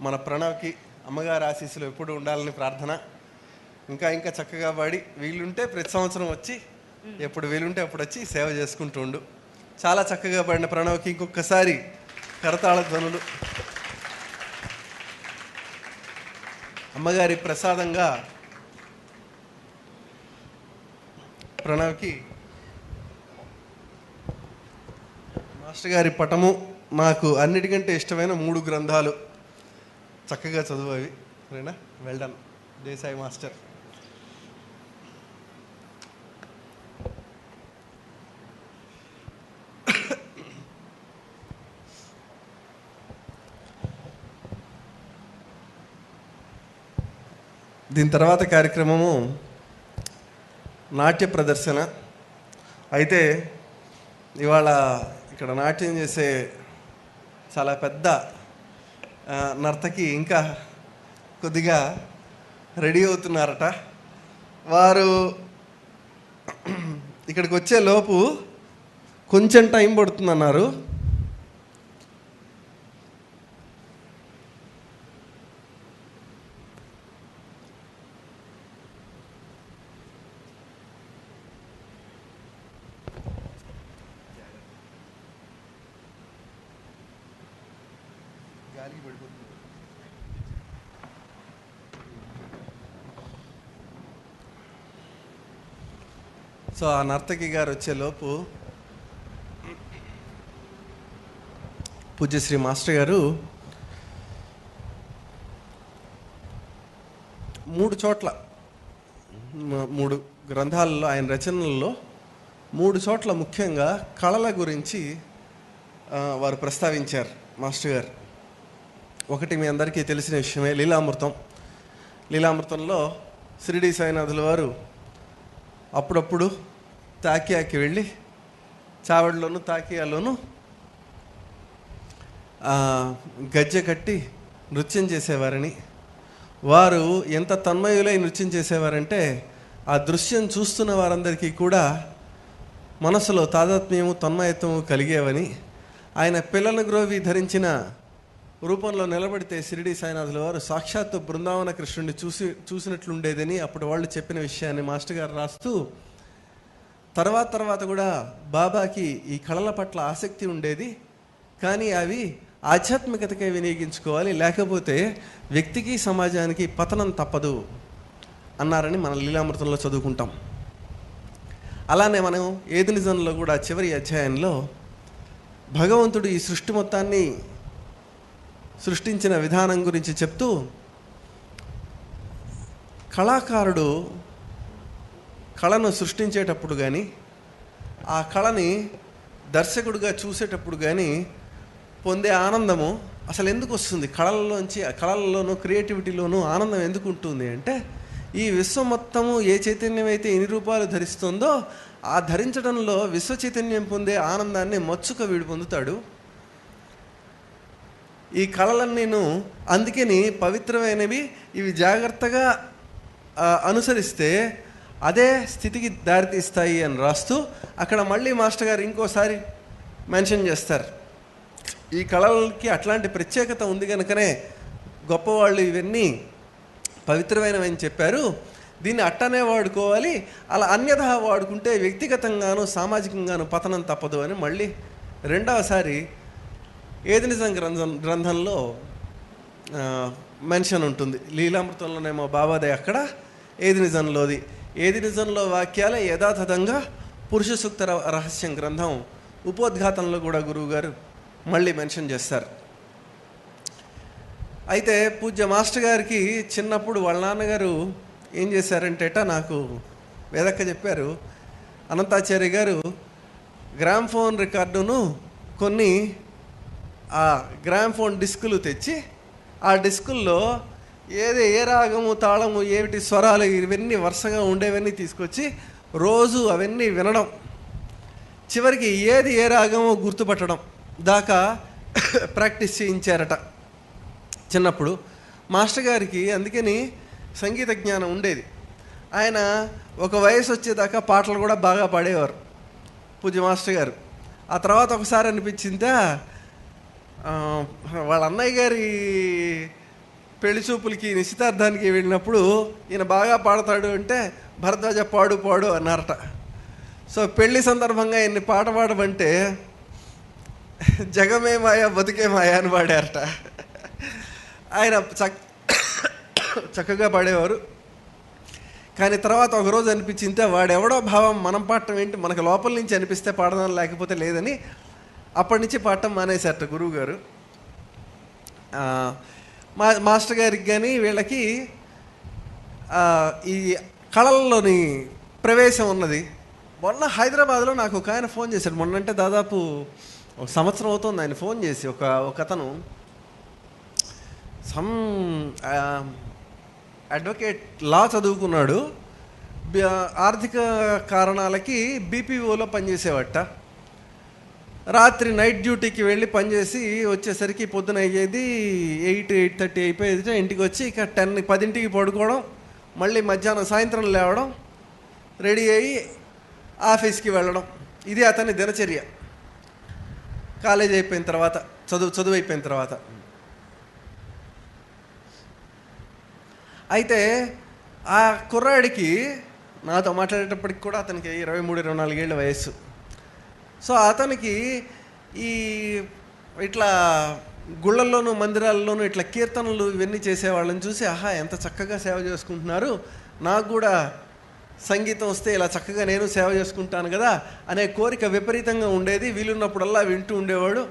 మన ప్రణవ్కి అమ్మగారి ఆశీస్సులు ఎప్పుడు ఉండాలని ప్రార్థన. ఇంకా ఇంకా చక్కగా పాడి వీలుంటే ప్రతి సంవత్సరం వచ్చి ఎప్పుడు వీలుంటే అప్పుడు వచ్చి సేవ చేసుకుంటూ ఉండు. చాలా చక్కగా పాడిన ప్రణవ్కి ఇంకొకసారి కరతాళ ధ్వనులు. అమ్మగారి ప్రసాదంగా ప్రణవ్కి మాస్టర్ గారి పటము, నాకు అన్నిటికంటే ఇష్టమైన 3 గ్రంథాలు. చక్కగా చదువు అవి. సరేనా? Well done Desai master. దీని తర్వాత కార్యక్రమము నాట్య ప్రదర్శన. అయితే ఇవాళ ఇక్కడ నాట్యం చేసే చాలా పెద్ద నర్తకి ఇంకా కొద్దిగా రెడీ అవుతున్నారట. వారు ఇక్కడికి వచ్చే లోపు కొంచెం టైం పడుతుందన్నారు. గాలికి పడిపోతుంది. సో ఆ నర్తకి గారు వచ్చేలోపు పూజ్యశ్రీ మాస్టర్ గారు 3 చోట్ల 3 గ్రంథాలలో ఆయన రచనల్లో 3 చోట్ల ముఖ్యంగా కళల గురించి వారు ప్రస్తావించారు మాస్టర్ గారు. ఒకటి మీ అందరికీ తెలిసిన విషయమే, లీలామృతం. లీలామృతంలో షిరిడి సాయినాథుల వారు అప్పుడప్పుడు తాకియాకి వెళ్ళి చావడిలోను తాకియాలోను గజ్జె కట్టి నృత్యం చేసేవారని, వారు ఎంత తన్మయులై నృత్యం చేసేవారంటే ఆ దృశ్యం చూస్తున్న వారందరికీ కూడా మనసులో తాదాత్మ్యము తన్మయత్వము కలిగేవని, ఆయన పిల్లల గ్రోవి ధరించిన రూపంలో నిలబడితే షిరిడి సాయినాథుల వారు సాక్షాత్తు బృందావన కృష్ణుడిని చూసినట్లుండేదని అప్పుడు వాళ్ళు చెప్పిన విషయాన్ని మాస్టర్ గారు రాస్తూ, తర్వాత కూడా బాబాకి ఈ కళల పట్ల ఆసక్తి ఉండేది, కానీ అవి ఆధ్యాత్మికతకే వినియోగించుకోవాలి, లేకపోతే వ్యక్తికి సమాజానికి పతనం తప్పదు అన్నారని మన లీలామృతంలో చదువుకుంటాం. అలానే మనం ఏది నిజంలో కూడా చివరి అధ్యాయంలో భగవంతుడు ఈ సృష్టి మొత్తాన్ని సృష్టించిన విధానం గురించి చెప్తూ, కళాకారుడు కళను సృష్టించేటప్పుడు కానీ ఆ కళని దర్శకుడిగా చూసేటప్పుడు కానీ పొందే ఆనందము అసలు ఎందుకు వస్తుంది? కళల్లోనూ క్రియేటివిటీలోనూ ఆనందం ఎందుకు ఉంటుంది అంటే, ఈ విశ్వం మొత్తము ఏ చైతన్యం అయితే ఎన్ని రూపాలు ధరిస్తుందో ఆ ధరించడంలో విశ్వ చైతన్యం పొందే ఆనందాన్ని మచ్చుక వీడు పొందుతాడు. ఈ కళలన్నీను అందుకని పవిత్రమైనవి, ఇవి జాగ్రత్తగా అనుసరిస్తే అదే స్థితికి దారితీస్తాయి అని రాస్తూ, అక్కడ మళ్ళీ మాస్టర్ గారు ఇంకోసారి మెన్షన్ చేస్తారు, ఈ కళలకి అట్లాంటి ప్రత్యేకత ఉంది కనుకనే గొప్పవాళ్ళు ఇవన్నీ పవిత్రమైనవని చెప్పారు, దీన్ని అట్టనే వాడుకోవాలి, అలా అన్యథా వాడుకుంటే వ్యక్తిగతంగాను సామాజికంగాను పతనం తప్పదు అని మళ్ళీ రెండవసారి ఏది నిజం గ్రంథంలో మెన్షన్ ఉంటుంది. లీలామృతంలోనేమో బాబాదే, అక్కడ ఏది నిజంలోది. ఏది నిజంలో వాక్యాలే యథాతథంగా పురుష సూక్త రహస్యం గ్రంథం ఉపోద్ఘాతంలో కూడా గురువుగారు మళ్ళీ మెన్షన్ చేస్తారు. అయితే పూజ్య మాస్టర్ గారికి చిన్నప్పుడు వాళ్ళ నాన్నగారు ఏం చేశారంటేట, నాకు వేదక్క చెప్పారు, అనంతాచార్య గారు గ్రామ్ఫోన్ రికార్డును కొన్ని ఆ గ్రామ్ఫోన్ డిస్కులు తెచ్చి ఆ డిస్కుల్లో ఏ రాగము తాళము ఏమిటి స్వరాలు ఇవన్నీ వరుసగా ఉండేవన్నీ తీసుకొచ్చి రోజు అవన్నీ వినడం, చివరికి ఏది ఏ రాగమో గుర్తుపట్టడం దాకా ప్రాక్టీస్ చేయించారట చిన్నప్పుడు. మాస్టర్ గారికి అందుకని సంగీత జ్ఞానం ఉండేది. ఆయన ఒక వయసు వచ్చేదాకా పాటలు కూడా బాగా పాడేవారు పూజ్య మాస్టర్ గారు. ఆ తర్వాత ఒకసారి అనిపించిందా, వాళ్ళ అన్నయ్య గారి పెళ్లి చూపులకి నిశ్చితార్థానికి వెళ్ళినప్పుడు ఈయన బాగా పాడతాడు అంటే భరద్వాజ పాడు పాడు అన్నారట. సో పెళ్లి సందర్భంగా ఈయన్ని పాట పాడమంటే జగమే మాయ బతుకే మాయ అని పాడారట. ఆయన చక్కగా పాడేవారు. కానీ తర్వాత ఒకరోజు అనిపించింది వాడెవడో భావం మనం పాడటం ఏంటి, మనకు లోపల నుంచి అనిపిస్తే పాడదాం లేకపోతే లేదని అప్పటి నుంచి పాడటం మానేశారట గురువు గారు. మాస్టర్ గారికి కానీ వీళ్ళకి ఈ కళల్లోని ప్రవేశం ఉన్నది. మొన్న హైదరాబాద్లో నాకు ఒక ఆయన ఫోన్ చేశాడు. మొన్నంటే దాదాపు ఒక సంవత్సరం అవుతుంది. ఆయన ఫోన్ చేసి ఒక అతను అడ్వకేట్ లా చదువుకున్నాడు, ఆర్థిక కారణాలకి బీపీఓలో పనిచేసేవాట. రాత్రి నైట్ డ్యూటీకి వెళ్ళి పనిచేసి వచ్చేసరికి పొద్దున అయ్యేది 8-8:30 అయిపోయేది. ఇంటికి వచ్చి ఇక 10-10కి పడుకోవడం, మళ్ళీ మధ్యాహ్నం సాయంత్రం లేవడం, రెడీ అయ్యి ఆఫీస్కి వెళ్ళడం. ఇది అతని దినచర్య కాలేజ్ అయిపోయిన తర్వాత, చదువు అయిపోయిన తర్వాత. అయితే ఆ కుర్రాడికి నాతో మాట్లాడేటప్పటికి కూడా అతనికి 23-24 ఏళ్ళ వయస్సు. సో అతనికి ఈ ఇట్లా గుళ్ళల్లోనూ మందిరాల్లోనూ ఇట్లా కీర్తనలు ఇవన్నీ చేసేవాళ్ళని చూసి ఆహా ఎంత చక్కగా సేవ చేసుకుంటున్నారు, నాకు కూడా సంగీతం వస్తే ఇలా చక్కగా నేను సేవ చేసుకుంటాను కదా అనే కోరిక విపరీతంగా ఉండేది. వీలున్నప్పుడల్లా వింటూ ఉండేవాడు.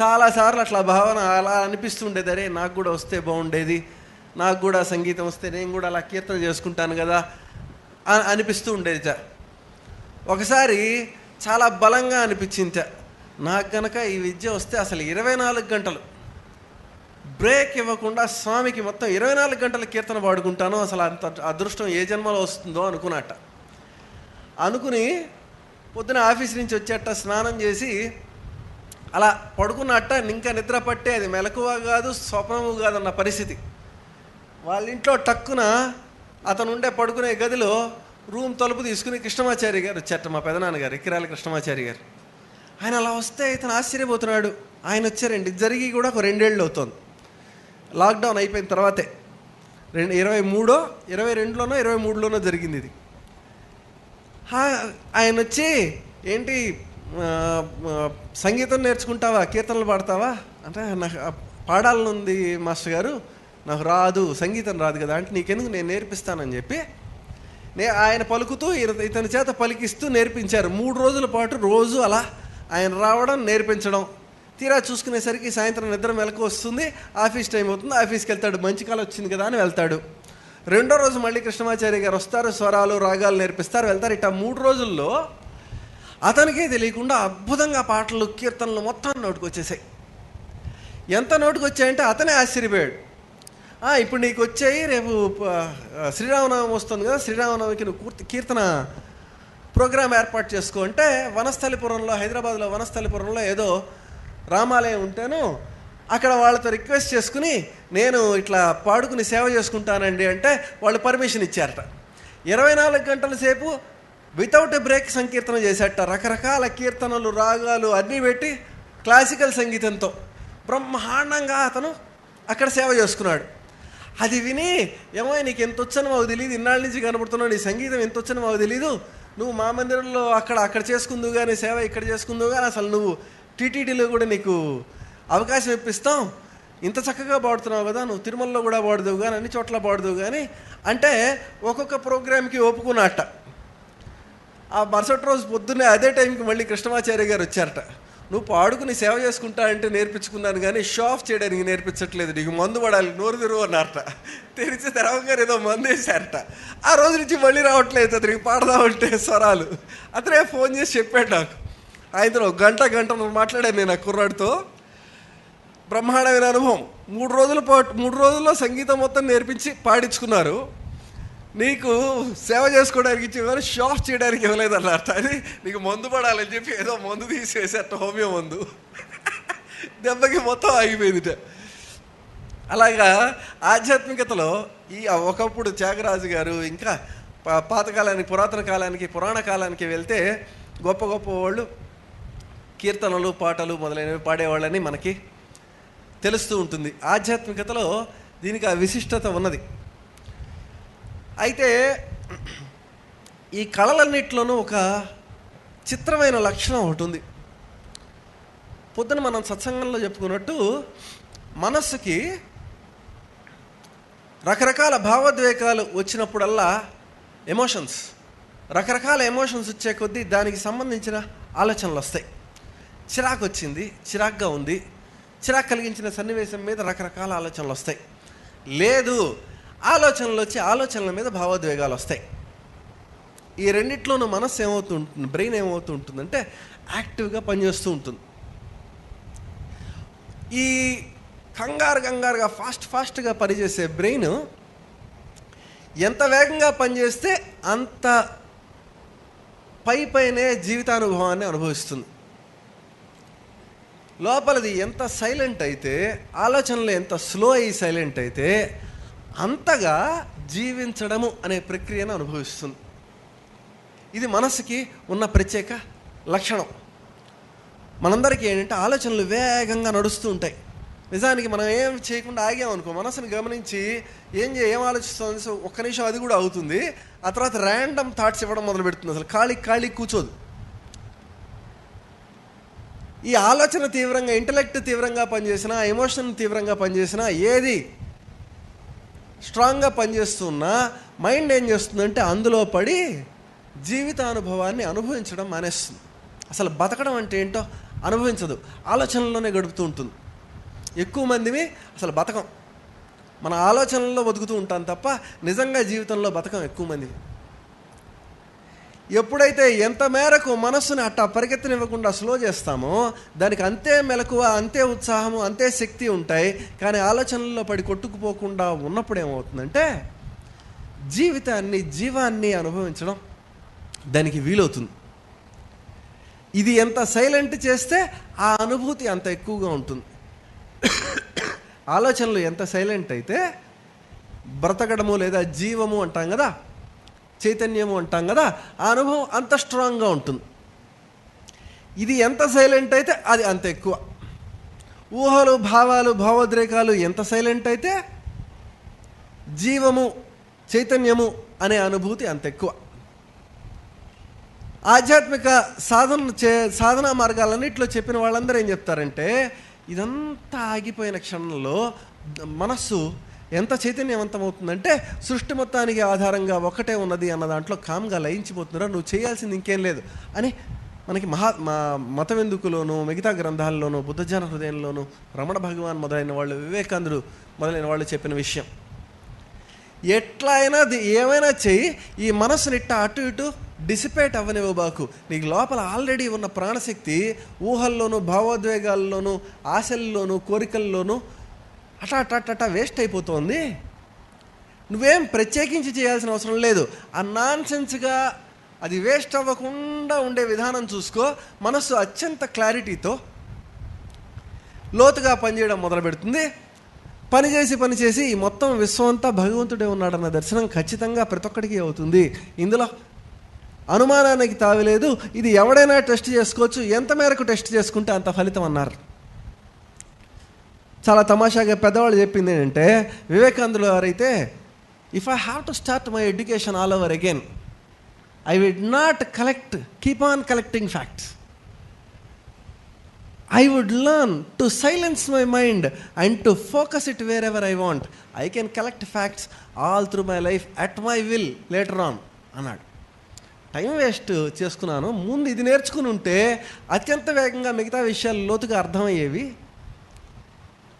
చాలాసార్లు అట్లా భావన అలా అనిపిస్తుండేది, అరే నాకు కూడా వస్తే బాగుండేది, నాకు కూడా సంగీతం వస్తే నేను కూడా అలా కీర్తన చేసుకుంటాను కదా అనిపిస్తూ ఉండేది. ఒకసారి చాలా బలంగా అనిపించింది, నాకు కనుక ఈ విద్య వస్తే అసలు 24 గంటలు బ్రేక్ ఇవ్వకుండా స్వామికి మొత్తం 24 గంటలు కీర్తన పాడుకుంటాను, అసలు అంత అదృష్టం ఏ జన్మలో వస్తుందో అనుకున్నట్ట. అనుకుని పొద్దున ఆఫీస్ నుంచి వచ్చేట స్నానం చేసి అలా పడుకున్నట్ట. ఇంకా నిద్ర పట్టే అది మెలకువ కాదు స్వప్నము కాదన్న పరిస్థితి. వాళ్ళ ఇంట్లో టక్కున అతను ఉండే పడుకునే గదిలో రూమ్ తలుపు తీసుకుని కృష్ణమాచారి గారు వచ్చారట, మా పెదనాన్నగారు ఇక్కిరాల కృష్ణమాచారి గారు. ఆయన అలా వస్తే ఇతను ఆశ్చర్యపోతున్నాడు. ఆయన వచ్చారండి, జరిగి కూడా ఒక 2 ఏళ్ళు అవుతుంది. లాక్డౌన్ అయిపోయిన తర్వాతే 22లోనో 23లోనో జరిగింది ఇది. ఆయన వచ్చి ఏంటి సంగీతం నేర్చుకుంటావా, కీర్తనలు పాడతావా అంటే, నాకు పాడాలనుంది మాస్టర్ గారు, నాకు రాదు, సంగీతం రాదు కదా అంటే, నీకెందుకు నేను నేర్పిస్తానని చెప్పి ఆయన పలుకుతూ ఇతని చేత పలికిస్తూ నేర్పించారు. 3 రోజుల పాటు రోజు అలా ఆయన రావడం నేర్పించడం. తీరా చూసుకునేసరికి సాయంత్రం నిద్ర మెలకు వస్తుంది, ఆఫీస్ టైం అవుతుంది, ఆఫీస్కి వెళ్తాడు. మంచి కాలం వచ్చింది కదా అని వెళ్తాడు. 2వ రోజు మళ్ళీ కృష్ణమాచారి గారు వస్తారు, స్వరాలు రాగాలు నేర్పిస్తారు, వెళ్తారు. ఇట్లా 3 రోజుల్లో అతనికే తెలియకుండా అద్భుతంగా పాటలు కీర్తనలు మొత్తం నోటికి వచ్చేసాయి. ఎంత నోటికి వచ్చాయంటే అతనే ఆశ్చర్యపోయాడు. ఇప్పుడు నీకు వచ్చాయి, రేపు శ్రీరామనవమి వస్తుంది కదా, శ్రీరామనవమికి నువ్వు కీర్తన ప్రోగ్రాం ఏర్పాటు చేసుకో అంటే, వనస్థలిపురంలో హైదరాబాద్లో వనస్థలిపురంలో ఏదో రామాలయం ఉంటేను అక్కడ వాళ్ళతో రిక్వెస్ట్ చేసుకుని నేను ఇట్లా పాడుకుని సేవ చేసుకుంటానండి అంటే వాళ్ళు పర్మిషన్ ఇచ్చారట. 24 గంటల సేపు వితౌట్ ఎ బ్రేక్ సంకీర్తన చేశారట. రకరకాల కీర్తనలు రాగాలు అన్నీ పెట్టి క్లాసికల్ సంగీతంతో బ్రహ్మాండంగా అతను అక్కడ సేవ చేసుకున్నాడు. అది విని ఏమో నీకు ఎంత వచ్చని మాకు తెలియదు, ఇన్నాళ్ళ నుంచి కనబడుతున్నావు, నీ సంగీతం ఎంత వచ్చని మాకు తెలీదు, నువ్వు మా మందిరంలో అక్కడ చేసుకుందువు కానీ సేవ ఇక్కడ చేసుకుందువు కానీ, అసలు నువ్వు టీటీడీలో కూడా నీకు అవకాశం ఇప్పిస్తాం, ఇంత చక్కగా పాడుతున్నావు కదా, నువ్వు తిరుమలలో కూడా పాడుదువు కానీ అన్ని చోట్ల పాడుదువు కానీ అంటే ఒక్కొక్క ప్రోగ్రామ్కి ఒప్పుకున్నట్ట. ఆ మరుసటి రోజు పొద్దున్నే అదే టైంకి మళ్ళీ కృష్ణమాచార్య గారు వచ్చారట. నువ్వు పాడుకుని సేవ చేసుకుంటా అంటే నేర్పించుకున్నాను కానీ షో ఆఫ్ చేయడానికి నేర్పించట్లేదు, నీకు మందు పడాలి, నోరు తెరువు అన్నారట. తెరిచి తెరవగారు ఏదో మందు వేశారట. ఆ రోజు నుంచి మళ్ళీ రావట్లేదు అతనికి పాడదామంటే స్వరాలు. అతనే ఫోన్ చేసి చెప్పాడు నాకు. ఆయనతో గంట మాట్లాడాను నేను ఆ కుర్రాడితో. బ్రహ్మాండమైన అనుభవం. 3 రోజుల్లో సంగీతం మొత్తం నేర్పించి పాడించుకున్నారు. నీకు సేవ చేసుకోవడానికి ఇచ్చేవారు, షో ఆఫ్ చేయడానికి ఇవ్వలేదు అన్నట్టు. అది నీకు మందు పడాలని చెప్పి ఏదో మందు తీసేసేట, హోమియో మందు. దెబ్బకి మొత్తం ఆగిపోయిందిట. అలాగా ఆధ్యాత్మికతలో ఈ ఒకప్పుడు త్యాగరాజు గారు ఇంకా పాతకాలానికి పురాతన కాలానికి పురాణ కాలానికి వెళ్తే గొప్ప వాళ్ళు కీర్తనలు పాటలు మొదలైనవి పాడేవాళ్ళని మనకి తెలుస్తూ ఉంటుంది. ఆధ్యాత్మికతలో దీనికి ఆ విశిష్టత ఉన్నది. అయితే ఈ కళలన్నిటిలోనూ ఒక చిత్రమైన లక్షణం ఒకటి ఉంది. పొద్దున మనం సత్సంగంలో చెప్పుకున్నట్టు మనస్సుకి రకరకాల భావోద్వేగాలు వచ్చినప్పుడల్లా రకరకాల ఎమోషన్స్ వచ్చే కొద్దీ దానికి సంబంధించిన ఆలోచనలు వస్తాయి. చిరాకు వచ్చింది, చిరాకుగా ఉంది, చిరాకు కలిగించిన సన్నివేశం మీద రకరకాల ఆలోచనలు వస్తాయి. లేదు, ఆలోచనలు వచ్చి ఆలోచనల మీద భావోద్వేగాలు వస్తాయి. ఈ రెండిట్లోనూ మనస్సు ఏమవుతుంటుంది, బ్రెయిన్ ఏమవుతూ ఉంటుందంటే యాక్టివ్గా పనిచేస్తూ ఉంటుంది. ఈ కంగారుగా ఫాస్ట్గా పనిచేసే బ్రెయిన్ ఎంత వేగంగా పనిచేస్తే అంత పైనే జీవితానుభవాన్ని అనుభవిస్తుంది. లోపలది ఎంత సైలెంట్ అయితే, ఆలోచనలు ఎంత స్లో అయ్యి సైలెంట్ అయితే అంతగా జీవించడము అనే ప్రక్రియను అనుభవిస్తుంది. ఇది మనసుకి ఉన్న ప్రత్యేక లక్షణం. మనందరికీ ఏంటంటే ఆలోచనలు వేగంగా నడుస్తూ ఉంటాయి. నిజానికి మనం ఏం చేయకుండా ఆగామనుకో, మనసుని గమనించి ఏం ఆలోచిస్తుంది, ఒక్క నిమిషం అది కూడా అవుతుంది. ఆ తర్వాత ర్యాండమ్ థాట్స్ ఇవ్వడం మొదలు పెడుతుంది. అసలు ఖాళీ కూర్చోదు. ఈ ఆలోచన తీవ్రంగా, ఇంటలెక్ట్ తీవ్రంగా పనిచేసినా, ఎమోషన్ తీవ్రంగా పనిచేసినా, ఏది స్ట్రాంగ్గా పనిచేస్తున్నా మైండ్ ఏం చేస్తుందంటే అందులో పడి జీవితానుభవాన్ని అనుభవించడం మానేస్తుంది. అసలు బతకడం అంటే ఏంటో అనుభవించదు, ఆలోచనల్లోనే గడుపుతూ ఉంటుంది. ఎక్కువ మందివి అసలు బతకం, మన ఆలోచనల్లో బతుకుతూ ఉంటాం తప్ప నిజంగా జీవితంలో బతకం ఎక్కువ మందివి. ఎప్పుడైతే ఎంత మేరకు మనస్సుని అట్టా పరిగెత్తనివ్వకుండా స్లో చేస్తామో దానికి అంతే మెలకువ, అంతే ఉత్సాహము, అంతే శక్తి ఉంటాయి. కానీ ఆలోచనల్లో పడి కొట్టుకుపోకుండా ఉన్నప్పుడు ఏమవుతుందంటే జీవాన్ని అనుభవించడం దానికి వీలవుతుంది. ఇది ఎంత సైలెంట్ చేస్తే ఆ అనుభూతి అంత ఎక్కువగా ఉంటుంది. ఆలోచనలు ఎంత సైలెంట్ అయితే బ్రతకడము లేదా జీవము అంటాం కదా, చైతన్యము అంటాం కదా, ఆ అనుభవం అంత స్ట్రాంగ్గా ఉంటుంది. ఇది ఎంత సైలెంట్ అయితే అది అంత ఎక్కువ. ఊహలు, భావాలు, భావోద్రేకాలు ఎంత సైలెంట్ అయితే జీవము, చైతన్యము అనే అనుభూతి అంత ఎక్కువ. ఆధ్యాత్మిక సాధనా మార్గాలన్నింటిలో చెప్పిన వాళ్ళందరూ ఏం చెప్తారంటే ఇదంతా ఆగిపోయిన క్షణంలో మనస్సు ఎంత చైతన్యవంతమవుతుందంటే సృష్టి మొత్తానికి ఆధారంగా ఒకటే ఉన్నది అన్న దాంట్లో కామ్గా లయించిపోతున్నారా, నువ్వు చేయాల్సింది ఇంకేం లేదు అని మనకి మతవెందుకులోను, మిగతా గ్రంథాల్లోనూ, బుద్ధజన హృదయంలోనూ, రమణ భగవాన్ మొదలైన వాళ్ళు, వివేకానందుడు మొదలైన వాళ్ళు చెప్పిన విషయం. ఎట్లా అయినా ఏమైనా చెయ్యి, ఈ మనసుని ఇట్ట అటు ఇటు డిసిపేట్ అవ్వనివ్వబాకు. నీకు లోపల ఆల్రెడీ ఉన్న ప్రాణశక్తి ఊహల్లోనూ, భావోద్వేగాల్లోనూ, ఆశల్లోనూ, కోరికల్లోనూ అటా వేస్ట్ అయిపోతుంది. నువ్వేం ప్రత్యేకించి చేయాల్సిన అవసరం లేదు. ఆ నాన్సెన్స్గా అది వేస్ట్ అవ్వకుండా ఉండే విధానం చూసుకో. మనస్సు అత్యంత క్లారిటీతో లోతుగా పనిచేయడం మొదలు పెడుతుంది. పనిచేసి ఈ మొత్తం విశ్వం అంతా భగవంతుడే ఉన్నాడన్న దర్శనం ఖచ్చితంగా ప్రతి ఒక్కడికి అవుతుంది. ఇందులో అనుమానానికి తావిలేదు. ఇది ఎవడైనా టెస్ట్ చేసుకోవచ్చు, ఎంత మేరకు టెస్ట్ చేసుకుంటే అంత ఫలితం అన్నారు. చాలా తమాషాగా పెద్దవాళ్ళు చెప్పింది ఏంటంటే, వివేకానందులు గారైతే if I have to start my education all over again I would not keep on collecting facts. I would learn to silence my mind and to focus it wherever I want. I can collect facts all through my life at my will later on అన్నాడు. Time waste చేసుకున్నాను, ముందు ఇది నేర్చుకుని ఉంటే అత్యంత వేగంగా మిగతా విషయాలు లోతుగా అర్థమయ్యేవి.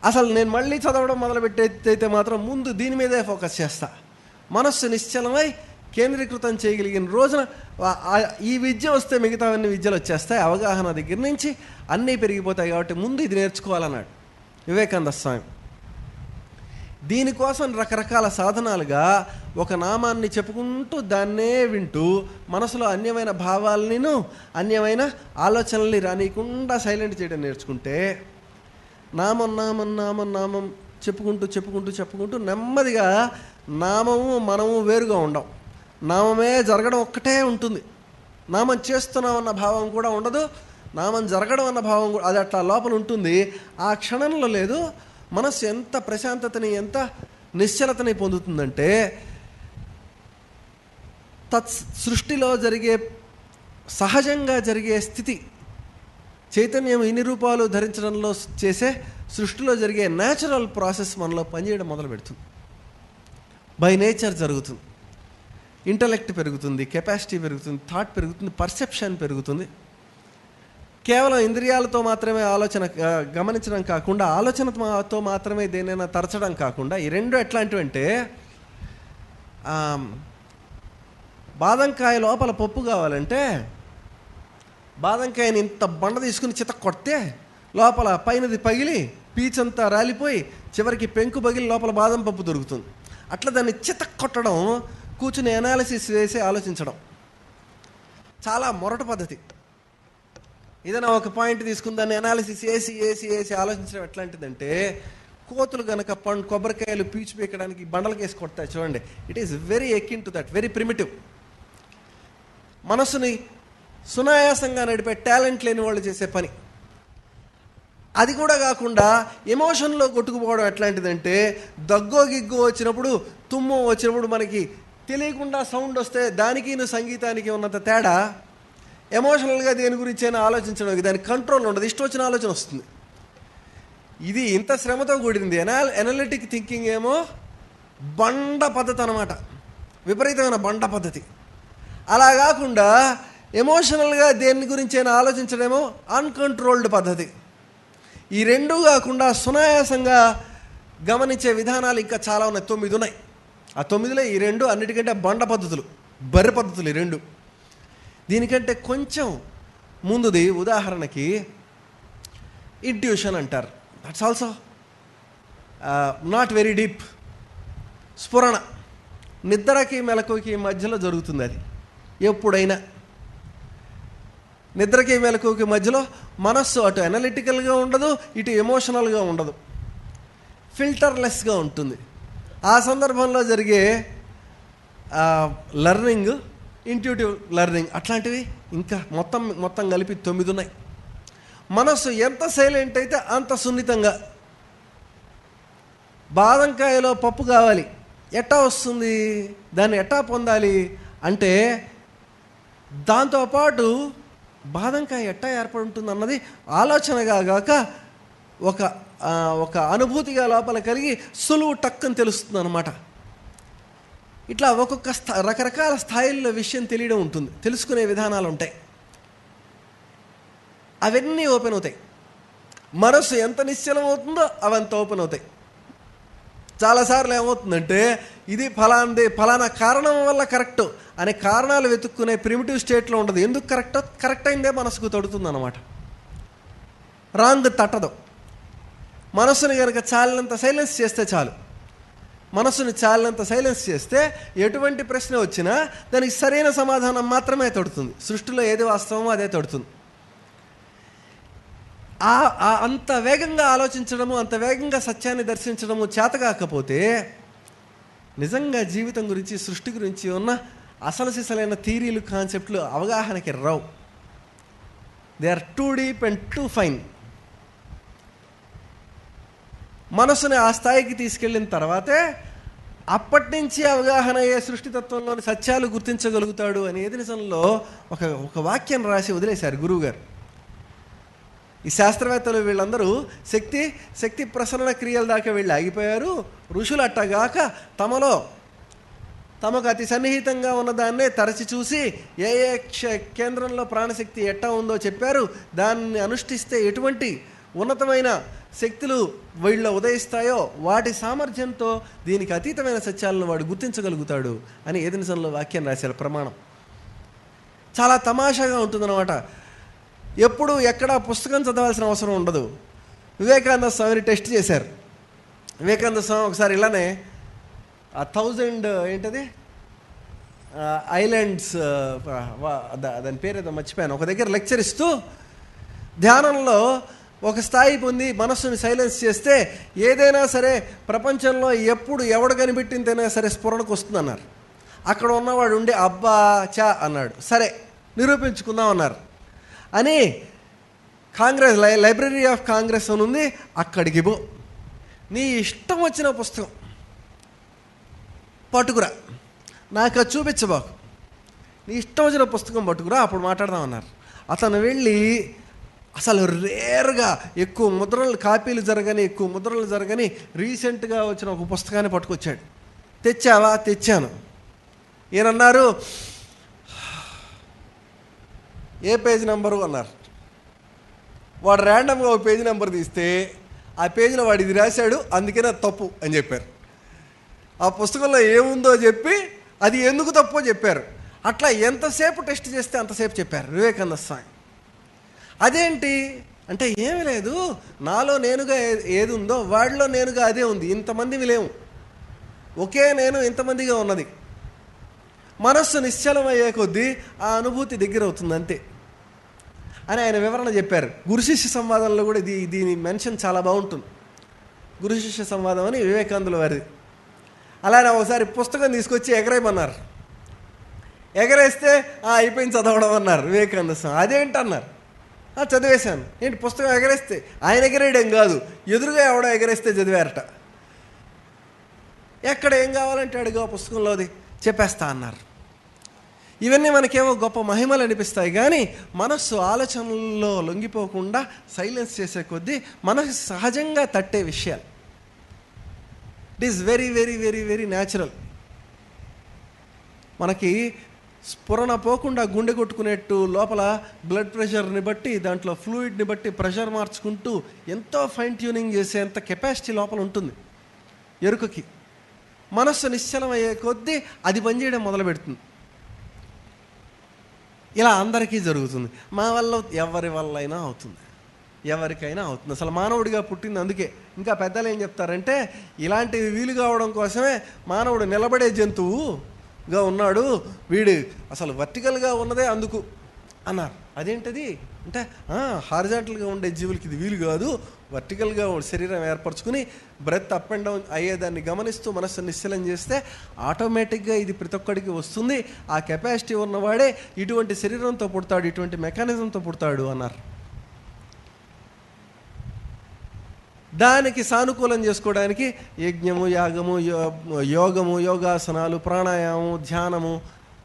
అసలు నేను మళ్ళీ చదవడం మొదలుపెట్టయితే మాత్రం ముందు దీని మీదే ఫోకస్ చేస్తా. మనస్సు నిశ్చలమై కేంద్రీకృతం చేయగలిగిన రోజున ఈ విద్య వస్తే మిగతావన్నీ విద్యలు వచ్చేస్తాయి. అవగాహన దగ్గర నుంచి అన్నీ పెరిగిపోతాయి. కాబట్టి ముందు ఇది నేర్చుకోవాలన్నాడు వివేకానంద స్వామి. దీనికోసం రకరకాల సాధనాలుగా ఒక నామాన్ని చెప్పుకుంటూ దాన్నే వింటూ మనసులో అన్యమైన భావాలను, అన్యమైన ఆలోచనల్ని రానియకుండా సైలెంట్ చేయడం నేర్చుకుంటే నామం నామం నామం నామం చెప్పుకుంటూ నెమ్మదిగా నామము మనము వేరుగా ఉండవు. నామమే జరగడం ఒక్కటే ఉంటుంది. నామం చేస్తున్నాం అన్న భావం కూడా ఉండదు, నామం జరగడం అన్న భావం కూడా అది అట్లా లోపల ఉంటుంది. ఆ క్షణంలో లేదు, మనస్సు ఎంత ప్రశాంతతని, ఎంత నిశ్చలతని పొందుతుందంటే, సృష్టిలో జరిగే సహజంగా జరిగే స్థితి, చైతన్యం ఇన్ని రూపాలు ధరించడంలో చేసే సృష్టిలో జరిగే న్యాచురల్ ప్రాసెస్ మనలో పనిచేయడం మొదలు పెడుతుంది. బై నేచర్ జరుగుతుంది. ఇంటలెక్ట్ పెరుగుతుంది, కెపాసిటీ పెరుగుతుంది, థాట్ పెరుగుతుంది, పర్సెప్షన్ పెరుగుతుంది. కేవలం ఇంద్రియాలతో మాత్రమే ఆలోచన గమనించడం కాకుండా, ఆలోచనతో మాత్రమే దేనైనా తరచడం కాకుండా, ఈ రెండు ఎట్లాంటివంటే, బాదంకాయ లోపల పప్పు కావాలంటే బాదంకాయని ఇంత బండ తీసుకుని చిత కొడితే లోపల పైనది పగిలి పీచంతా రాలిపోయి చివరికి పెంకు పగిలి లోపల బాదం పప్పు దొరుకుతుంది. అట్లా దాన్ని చిత కొట్టడం, కూర్చుని అనాలిసిస్ వేసి ఆలోచించడం చాలా మొరటు పద్ధతి. ఏదైనా ఒక పాయింట్ తీసుకుని దాన్ని అనాలిసిస్ వేసి ఆలోచించడం ఎట్లాంటిదంటే, కోతులు కనుక కొబ్బరికాయలు పీచు పీకడానికి బండలకి వేసి కొడతాయి చూడండి. It is very akin to that, very primitive. మనసుని సునాయాసంగా నడిపే టాలెంట్ లేని వాళ్ళు చేసే పని. అది కూడా కాకుండా ఎమోషన్లో కొట్టుకుపోవడం ఎట్లాంటిదంటే, దగ్గో గిగ్గో వచ్చినప్పుడు, తుమ్ము వచ్చినప్పుడు మనకి తెలియకుండా సౌండ్ వస్తే దానికి సంగీతానికి ఉన్నంత తేడా ఎమోషనల్గా దేని గురించి అయినా ఆలోచించడం, దానికి కంట్రోల్ ఉండదు, ఇష్టం వచ్చిన ఆలోచన వస్తుంది. ఇది ఇంత శ్రమతో కూడింది. ఎనలిటిక్ థింకింగ్ ఏమో బండ పద్ధతి అన్నమాట, విపరీతమైన బండ పద్ధతి. అలా కాకుండా ఎమోషనల్గా దేని గురించి అయినా ఆలోచించడమేమో అన్కంట్రోల్డ్ పద్ధతి. ఈ రెండూ కాకుండా సునాయాసంగా గమనించే విధానాలు ఇంకా చాలా ఉన్నాయి, 9 ఉన్నాయి. ఆ 9లో ఈ రెండు అన్నిటికంటే బండ పద్ధతులు, బర్రె పద్ధతులు ఈ రెండు. దీనికంటే కొంచెం ముందుది ఉదాహరణకి ఇంట్యూషన్ అంటారు. That's also not very deep. స్ఫురణ, నిద్రకి మెలకువకి మధ్యలో జరుగుతుంది. అది ఎప్పుడైనా నిద్రకి మెలకువకి మధ్యలో మనస్సు అటు అనలిటికల్గా ఉండదు, ఇటు ఎమోషనల్గా ఉండదు, ఫిల్టర్లెస్గా ఉంటుంది. ఆ సందర్భంలో జరిగే లెర్నింగ్, ఇంట్యూటివ్ లెర్నింగ్, అట్లాంటివి ఇంకా మొత్తం కలిపి 9 ఉన్నాయి. మనస్సు ఎంత సైలెంట్ అయితే అంత సున్నితంగా. బాదంకాయలో పప్పు కావాలి, ఎట్టా వస్తుంది, దాన్ని ఎట్టా పొందాలి అంటే, దాంతోపాటు బాదంకాయ ఎట్టా ఏర్పడి ఉంటుంది అన్నది ఆలోచనగా గాక ఒక అనుభూతిగా లోపల కలిగి సులువు టక్కని తెలుస్తుంది అన్నమాట. ఇట్లా ఒక్కొక్క రకరకాల స్థాయిల్లో విషయం తెలియడం ఉంటుంది, తెలుసుకునే విధానాలు ఉంటాయి. అవన్నీ ఓపెన్ అవుతాయి. మనస్సు ఎంత నిశ్చలం అవుతుందో అవంత ఓపెన్ అవుతాయి. చాలాసార్లు ఏమవుతుందంటే, ఇది ఫలానా కారణం వల్ల కరెక్ట్ అనే కారణాలు వెతుక్కునే ప్రిమిటివ్ స్టేట్లో ఉండదు. ఎందుకు కరెక్ట్ అయిందే మనసుకు తడుతుంది అన్నమాట. రాంగ్ తట్టదు. మనస్సుని కనుక చాలినంత సైలెన్స్ చేస్తే చాలు. మనస్సుని చాలినంత సైలెన్స్ చేస్తే ఎటువంటి ప్రశ్న వచ్చినా దానికి సరైన సమాధానం మాత్రమే తడుతుంది. సృష్టిలో ఏది వాస్తవమో అదే తడుతుంది. అంత వేగంగా ఆలోచించడము, అంత వేగంగా సత్యాన్ని దర్శించడము చేతకాకపోతే నిజంగా జీవితం గురించి, సృష్టి గురించి ఉన్న అసలు సిసలైన థీరీలు, కాన్సెప్ట్లు అవగాహనకి రావు. They are too deep and too fine. మనసుని ఆ స్థాయికి తీసుకెళ్ళిన తర్వాతే అప్పటి నుంచి అవగాహన అయ్యే సృష్టితత్వంలోని సత్యాలు గుర్తించగలుగుతాడు అనేది నిజంలో ఒక వాక్యం రాసి వదిలేశారు గురువుగారు. ఈ శాస్త్రవేత్తలు వీళ్ళందరూ శక్తి ప్రసరణ క్రియల దాకా వెళ్ళి ఆగిపోయారు. ఋషులు అట్టగాక తమకు అతి సన్నిహితంగా ఉన్నదాన్నే తరచి చూసి ఏ కేంద్రంలో ప్రాణశక్తి ఎట్టా ఉందో చెప్పారు. దాన్ని అనుష్ఠిస్తే ఎటువంటి ఉన్నతమైన శక్తులు వీళ్ళ ఉదయిస్తాయో వాటి సామర్థ్యంతో దీనికి అతీతమైన సత్యాలను వాడు గుర్తించగలుగుతాడు అని ఏదెనిసంలో వాక్యం రాశారు. ప్రమాణం చాలా తమాషాగా ఉంటుందన్నమాట. ఎప్పుడు ఎక్కడ పుస్తకం చదవాల్సిన అవసరం ఉండదు. వివేకానంద స్వామిని టెస్ట్ చేశారు. వివేకానంద స్వామి ఒకసారి ఇలానే 1000 ఏంటది ఐలాండ్స్, దాని పేరు ఏదో మర్చిపోయాను, ఒక దగ్గర లెక్చర్ ఇస్తూ ధ్యానంలో ఒక స్థాయి పొంది మనస్సుని సైలెన్స్ చేస్తే ఏదైనా సరే ప్రపంచంలో ఎప్పుడు ఎవడు కనిపెట్టిందైనా సరే స్ఫురణకు వస్తుంది అన్నారు. అక్కడ ఉన్నవాడు ఉండి అబ్బా చా అన్నాడు. సరే నిరూపించుకుందాం అన్నారు అని లైబ్రరీ ఆఫ్ కాంగ్రెస్ అని ఉంది, అక్కడికి పో. నీ ఇష్టం వచ్చిన పుస్తకం పట్టుకురా, నాకు అది చూపించబాకు, నీ ఇష్టం వచ్చిన పుస్తకం పట్టుకురా, అప్పుడు మాట్లాడదామన్నారు. అతను వెళ్ళి అసలు రేర్గా ఎక్కువ ముద్రలు కాపీలు జరగని, ఎక్కువ ముద్రలు జరగని రీసెంట్గా వచ్చిన ఒక పుస్తకాన్ని పట్టుకొచ్చాడు. తెచ్చావా? తెచ్చాను. ఈయనన్నారు, ఏ పేజ్ నెంబరు అన్నారు. వాడు ర్యాండమ్గా ఒక పేజీ నెంబర్ తీస్తే ఆ పేజీలో వాడు ఇది రాశాడు, అందుకనే అది తప్పు అని చెప్పారు. ఆ పుస్తకంలో ఏముందో చెప్పి అది ఎందుకు తప్పో చెప్పారు. అట్లా ఎంతసేపు టెస్ట్ చేస్తే అంతసేపు చెప్పారు వివేకానంద స్వామి. అదేంటి అంటే ఏమీ లేదు, నాలో నేనుగా ఏది ఉందో వాడిలో నేనుగా అదే ఉంది. ఇంతమందివి లేవు, ఒకే నేను ఇంతమందిగా ఉన్నది. మనస్సు నిశ్చలమయ్యే కొద్దీ ఆ అనుభూతి దగ్గర అవుతుంది అంతే అని ఆయన వివరణ చెప్పారు. గురు శిష్య సంవాదంలో కూడా దీని మెన్షన్ చాలా బాగుంటుంది. గురు శిష్య సంవాదం అని వివేకానందుల వారిది. అలానే ఒకసారి పుస్తకం తీసుకొచ్చి ఎగరేయమన్నారు. ఎగరేస్తే అయిపోయింది చదవడం అన్నారు వివేకానంద స్వామి. అదేంటన్నారు. చదివేశాను. ఏంటి పుస్తకం ఎగరేస్తే? ఆయన ఎగరేయడం కాదు, ఎదురుగా ఎవడో ఎగరేస్తే చదివారట. ఎక్కడ ఏం కావాలంటే అడుగు ఆ పుస్తకంలోది చెప్పేస్తా అన్నారు. ఇవన్నీ మనకేమో గొప్ప మహిమలు అనిపిస్తాయి, కానీ మనస్సు ఆలోచనల్లో లొంగిపోకుండా సైలెన్స్ చేసే కొద్దీ మనసు సహజంగా తట్టే విషయాలు. It is very very very very natural. మనకి స్ఫురణ పోకుండా గుండె కొట్టుకునేట్టు లోపల బ్లడ్ ప్రెషర్ని బట్టి, దాంట్లో ఫ్లూయిడ్ని బట్టి ప్రెషర్ మార్చుకుంటూ ఎంతో ఫైన్ ట్యూనింగ్ చేసేంత కెపాసిటీ లోపల ఉంటుంది ఎరుకకి. మనస్సు నిశ్చలమయ్యే కొద్దీ అది పనిచేయడం మొదలు పెడుతుంది. ఇలా అందరికీ జరుగుతుంది. మా వల్ల ఎవరి వల్ల అయినా అవుతుంది, ఎవరికైనా అవుతుంది. అసలు మానవుడిగా పుట్టింది అందుకే. ఇంకా పెద్దలు ఏం చెప్తారంటే, ఇలాంటివి వీలు కావడం కోసమే మానవుడు నిలబడే జంతువుగా ఉన్నాడు, వీడు అసలు వర్టికల్గా ఉన్నదే అందుకు అన్నారు. అదేంటది అంటే, హారిజాంటల్గా ఉండే జీవులకి ఇది వీలు కాదు, వర్టికల్గా శరీరం ఏర్పరచుకుని బ్రెత్ అప్ అండ్ డౌన్ అయ్యేదాన్ని గమనిస్తూ మనస్సు నిశ్చలం చేస్తే ఆటోమేటిక్గా ఇది ప్రతి ఒక్కడికి వస్తుంది. ఆ కెపాసిటీ ఉన్నవాడే ఇటువంటి శరీరంతో పుడతాడు, ఇటువంటి మెకానిజంతో పుడతాడు అన్నారు. దానికి సానుకూలం చేసుకోవడానికి యజ్ఞము, యాగము, యోగము, యోగాసనాలు, ప్రాణాయామము, ధ్యానము,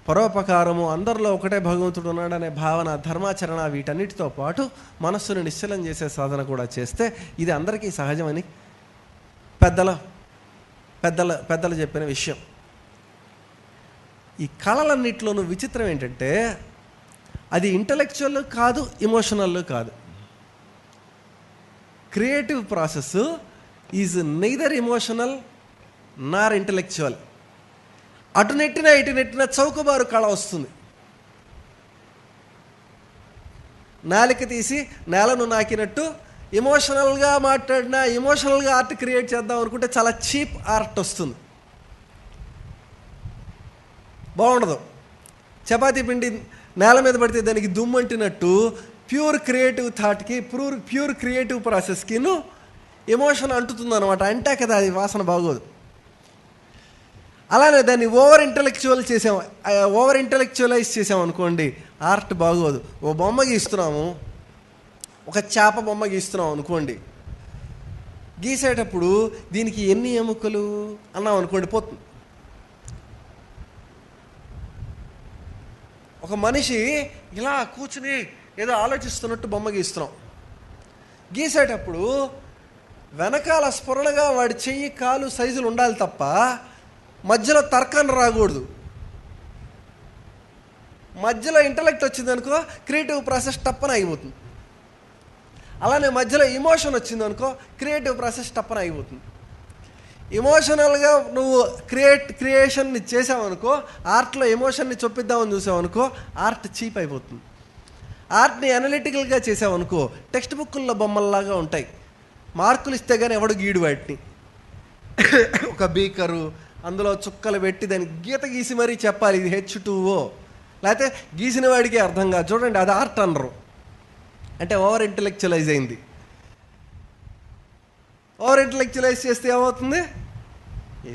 పరోపకారము, అందరిలో ఒకటే భగవంతుడు ఉన్నాడనే భావన, ధర్మాచరణ, వీటన్నిటితో పాటు మనస్సును నిశ్చలం చేసే సాధన కూడా చేస్తే ఇది అందరికీ సహజమని పెద్దలు చెప్పిన విషయం. ఈ కళలన్నింటిలోనూ విచిత్రం ఏంటంటే, అది ఇంటలెక్చువల్ కాదు, ఇమోషనల్ కాదు. Creative process is neither emotional Nar intellectual. అటు నెట్టినా ఇటు నెట్టినా చౌకబారు కళ వస్తుంది. నాలిక తీసి నేలను నాకినట్టు ఎమోషనల్గా మాట్లాడినా, ఎమోషనల్గా ఆర్ట్ క్రియేట్ చేద్దాం అనుకుంటే చాలా చీప్ ఆర్ట్ వస్తుంది, బాగుండదు. చపాతీ పిండి నేల మీద పడితే దానికి దుమ్మంటినట్టు ప్యూర్ క్రియేటివ్ థాట్కి, ప్యూర్ క్రియేటివ్ ప్రాసెస్కిను ఎమోషన్ అంటుతుంది అనమాట. అంటే కదా అది వాసన బాగోదు. అలానే దాన్ని ఓవర్ ఇంటలెక్చువలైజ్ చేసాం అనుకోండి, ఆర్ట్ బాగోదు. ఓ బొమ్మ గీస్తున్నాము, ఒక చేప బొమ్మ గీస్తున్నాం అనుకోండి, గీసేటప్పుడు దీనికి ఎన్ని ఎముకలు అన్నాం అనుకోండి పోతుంది. ఒక మనిషి ఇలా కూర్చుని ఏదో ఆలోచిస్తున్నట్టు బొమ్మ గీస్తున్నాం. గీసేటప్పుడు వెనకాల స్ఫురణగా వాడి చెయ్యి, కాలు సైజులు ఉండాలి తప్ప మధ్యలో తర్కాన్ని రాకూడదు. మధ్యలో ఇంటలెక్ట్ వచ్చిందనుకో క్రియేటివ్ ప్రాసెస్ టప్పన అయిపోతుంది. అలానే మధ్యలో ఇమోషన్ వచ్చిందనుకో క్రియేటివ్ ప్రాసెస్ టప్పన అయిపోతుంది. ఎమోషనల్గా నువ్వు క్రియేషన్ని చేసావనుకో, ఆర్ట్లో ఎమోషన్ని చొప్పిద్దామని చూసావనుకో, ఆర్ట్ చీప్ అయిపోతుంది. ఆర్ట్ని అనలిటికల్గా చేసావనుకో టెక్స్ట్ బుక్కుల్లో బొమ్మల్లాగా ఉంటాయి. మార్కులు ఇస్తే కానీ ఎవడు గీడు వాటిని. ఒక బీకరు, అందులో చుక్కలు పెట్టి దానికి గీత గీసి మరీ చెప్పాలి ఇది H2O, లేకపోతే గీసిన వాడికి అర్థం కాదు. చూడండి, అది ఆర్ట్ అనరు. అంటే ఓవర్ ఇంటలెక్చువలైజ్ అయింది. ఓవర్ ఇంటలెక్చువలైజ్ చేస్తే ఏమవుతుంది?